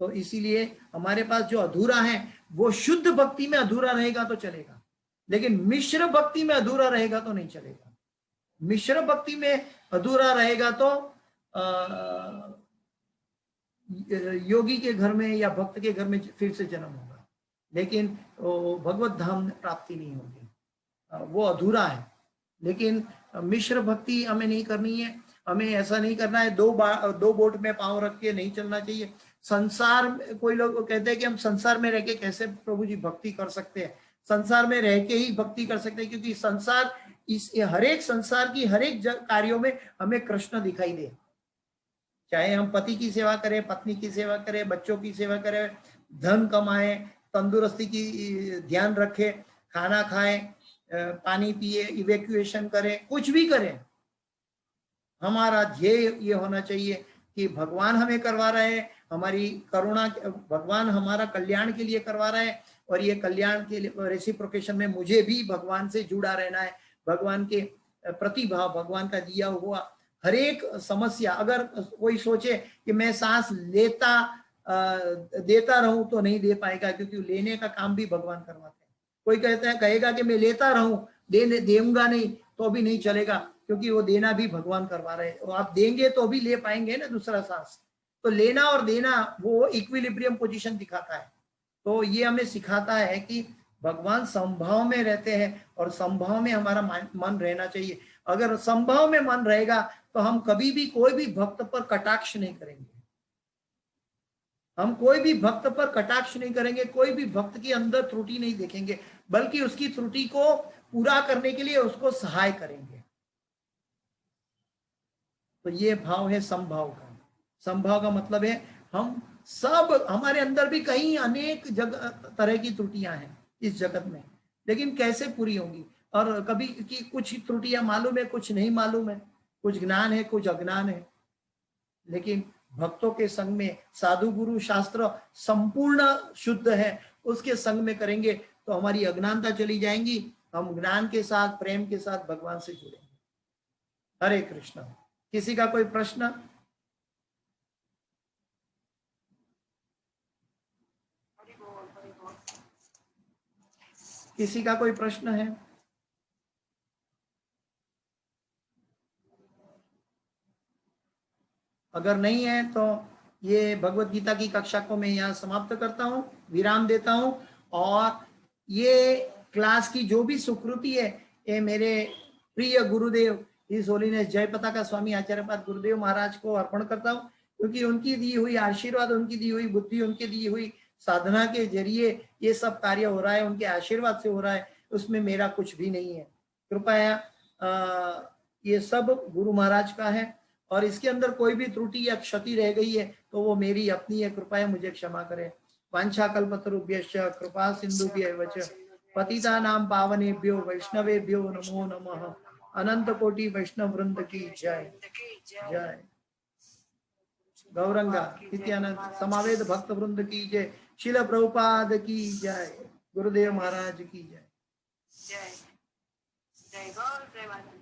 तो इसीलिए हमारे पास जो अधूरा है वो शुद्ध भक्ति में अधूरा रहेगा तो चलेगा, लेकिन मिश्र भक्ति में अधूरा रहेगा तो नहीं चलेगा। मिश्र भक्ति में अधूरा रहेगा तो योगी के घर में या भक्त के घर में फिर से जन्म होगा, लेकिन भगवत धाम प्राप्ति नहीं होगी, वो अधूरा है। लेकिन मिश्र भक्ति हमें नहीं करनी है, हमें ऐसा नहीं करना है दो बोट में पांव रख के नहीं चलना चाहिए। संसार, कोई लोग कहते हैं कि हम संसार में रह के कैसे प्रभु जी भक्ति कर सकते हैं। संसार में रह के ही भक्ति कर सकते हैं, क्योंकि संसार, इस हर एक संसार की हर एक कार्यों में हमें कृष्ण दिखाई दे। चाहे हम पति की सेवा करें, पत्नी की सेवा करें, बच्चों की सेवा करें, धन कमाएं, तंदुरुस्ती की ध्यान रखें, खाना खाएं, पानी पिए, इवैक्यूएशन करें, कुछ भी करें, हमारा ध्येय ये होना चाहिए कि भगवान हमें करवा रहे हैं, हमारी करुणा, भगवान हमारा कल्याण के लिए करवा रहे हैं, और ये कल्याण के लिए रेसिप्रोकेशन में मुझे भी भगवान से जुड़ा रहना है। भगवान के प्रतिभाव, भगवान का दिया हुआ हर एक समस्या, अगर कोई सोचे कि मैं सांस देता रहूं तो नहीं दे पाएगा, क्योंकि लेने का काम भी भगवान करवाते हैं। कोई कहता है, कहेगा कि मैं लेता रहूं, देऊंगा नहीं तो भी नहीं चलेगा, क्योंकि वो देना भी भगवान करवा रहे हैं। और आप देंगे तो भी ले पाएंगे ना दूसरा सांस। तो लेना और देना वो इक्विलिब्रियम पोजीशन दिखाता है। तो ये हमें सिखाता है कि भगवान संभाव में रहते हैं और संभाव में हमारा मन रहना चाहिए। अगर संभाव में मन रहेगा तो हम कभी भी कोई भी भक्त पर कटाक्ष नहीं करेंगे, हम कोई भी भक्त पर कटाक्ष नहीं करेंगे, कोई भी भक्त के अंदर त्रुटि नहीं देखेंगे, बल्कि उसकी त्रुटि को पूरा करने के लिए उसको सहाय करेंगे। तो ये भाव है संभाव का। संभाव का मतलब है हम सब, हमारे अंदर भी कहीं अनेक तरह की त्रुटियां हैं इस जगत में, लेकिन कैसे पूरी होंगी। और कभी की कुछ त्रुटियां मालूम है, कुछ नहीं मालूम है, कुछ ज्ञान है, कुछ अज्ञान है, लेकिन भक्तों के संग में, साधु गुरु शास्त्र संपूर्ण शुद्ध है, उसके संग में करेंगे तो हमारी अज्ञानता चली जाएंगी, हम ज्ञान के साथ, प्रेम के साथ भगवान से जुड़ेंगे। हरे कृष्ण। किसी का कोई प्रश्न? किसी का कोई प्रश्न है? अगर नहीं है तो ये भगवत गीता की कक्षा को मैं यहाँ समाप्त करता हूँ, विराम देता हूँ। और ये क्लास की जो भी सुकृति है, ये मेरे प्रिय गुरुदेव इस होलीनेस जय पताका स्वामी आचार्यपाद गुरुदेव महाराज को अर्पण करता हूँ, क्योंकि उनकी दी हुई आशीर्वाद, उनकी दी हुई बुद्धि, उनकी दी हुई साधना के जरिए ये सब कार्य हो रहा है, उनके आशीर्वाद से हो रहा है, उसमें मेरा कुछ भी नहीं है। कृपया ये सब गुरु महाराज का है, और इसके अंदर कोई भी त्रुटि या क्षति रह गई है तो वो मेरी अपनी है, कृपया मुझे क्षमा करें। वांछा कल्पतरुभ्यश्च कृपा सिंधुभ्यैव च पतितानां पावनेभ्यो वैष्णवेभ्यो नमो नमः। अनंत कोटि वैष्णव वृंद की जय जय। गौरंगा नित्यानंद समावेद भक्त वृंद की जय। शिल प्रभुपाद की जय। गुरुदेव महाराज की जय। जय जय गौर प्रेमानंद।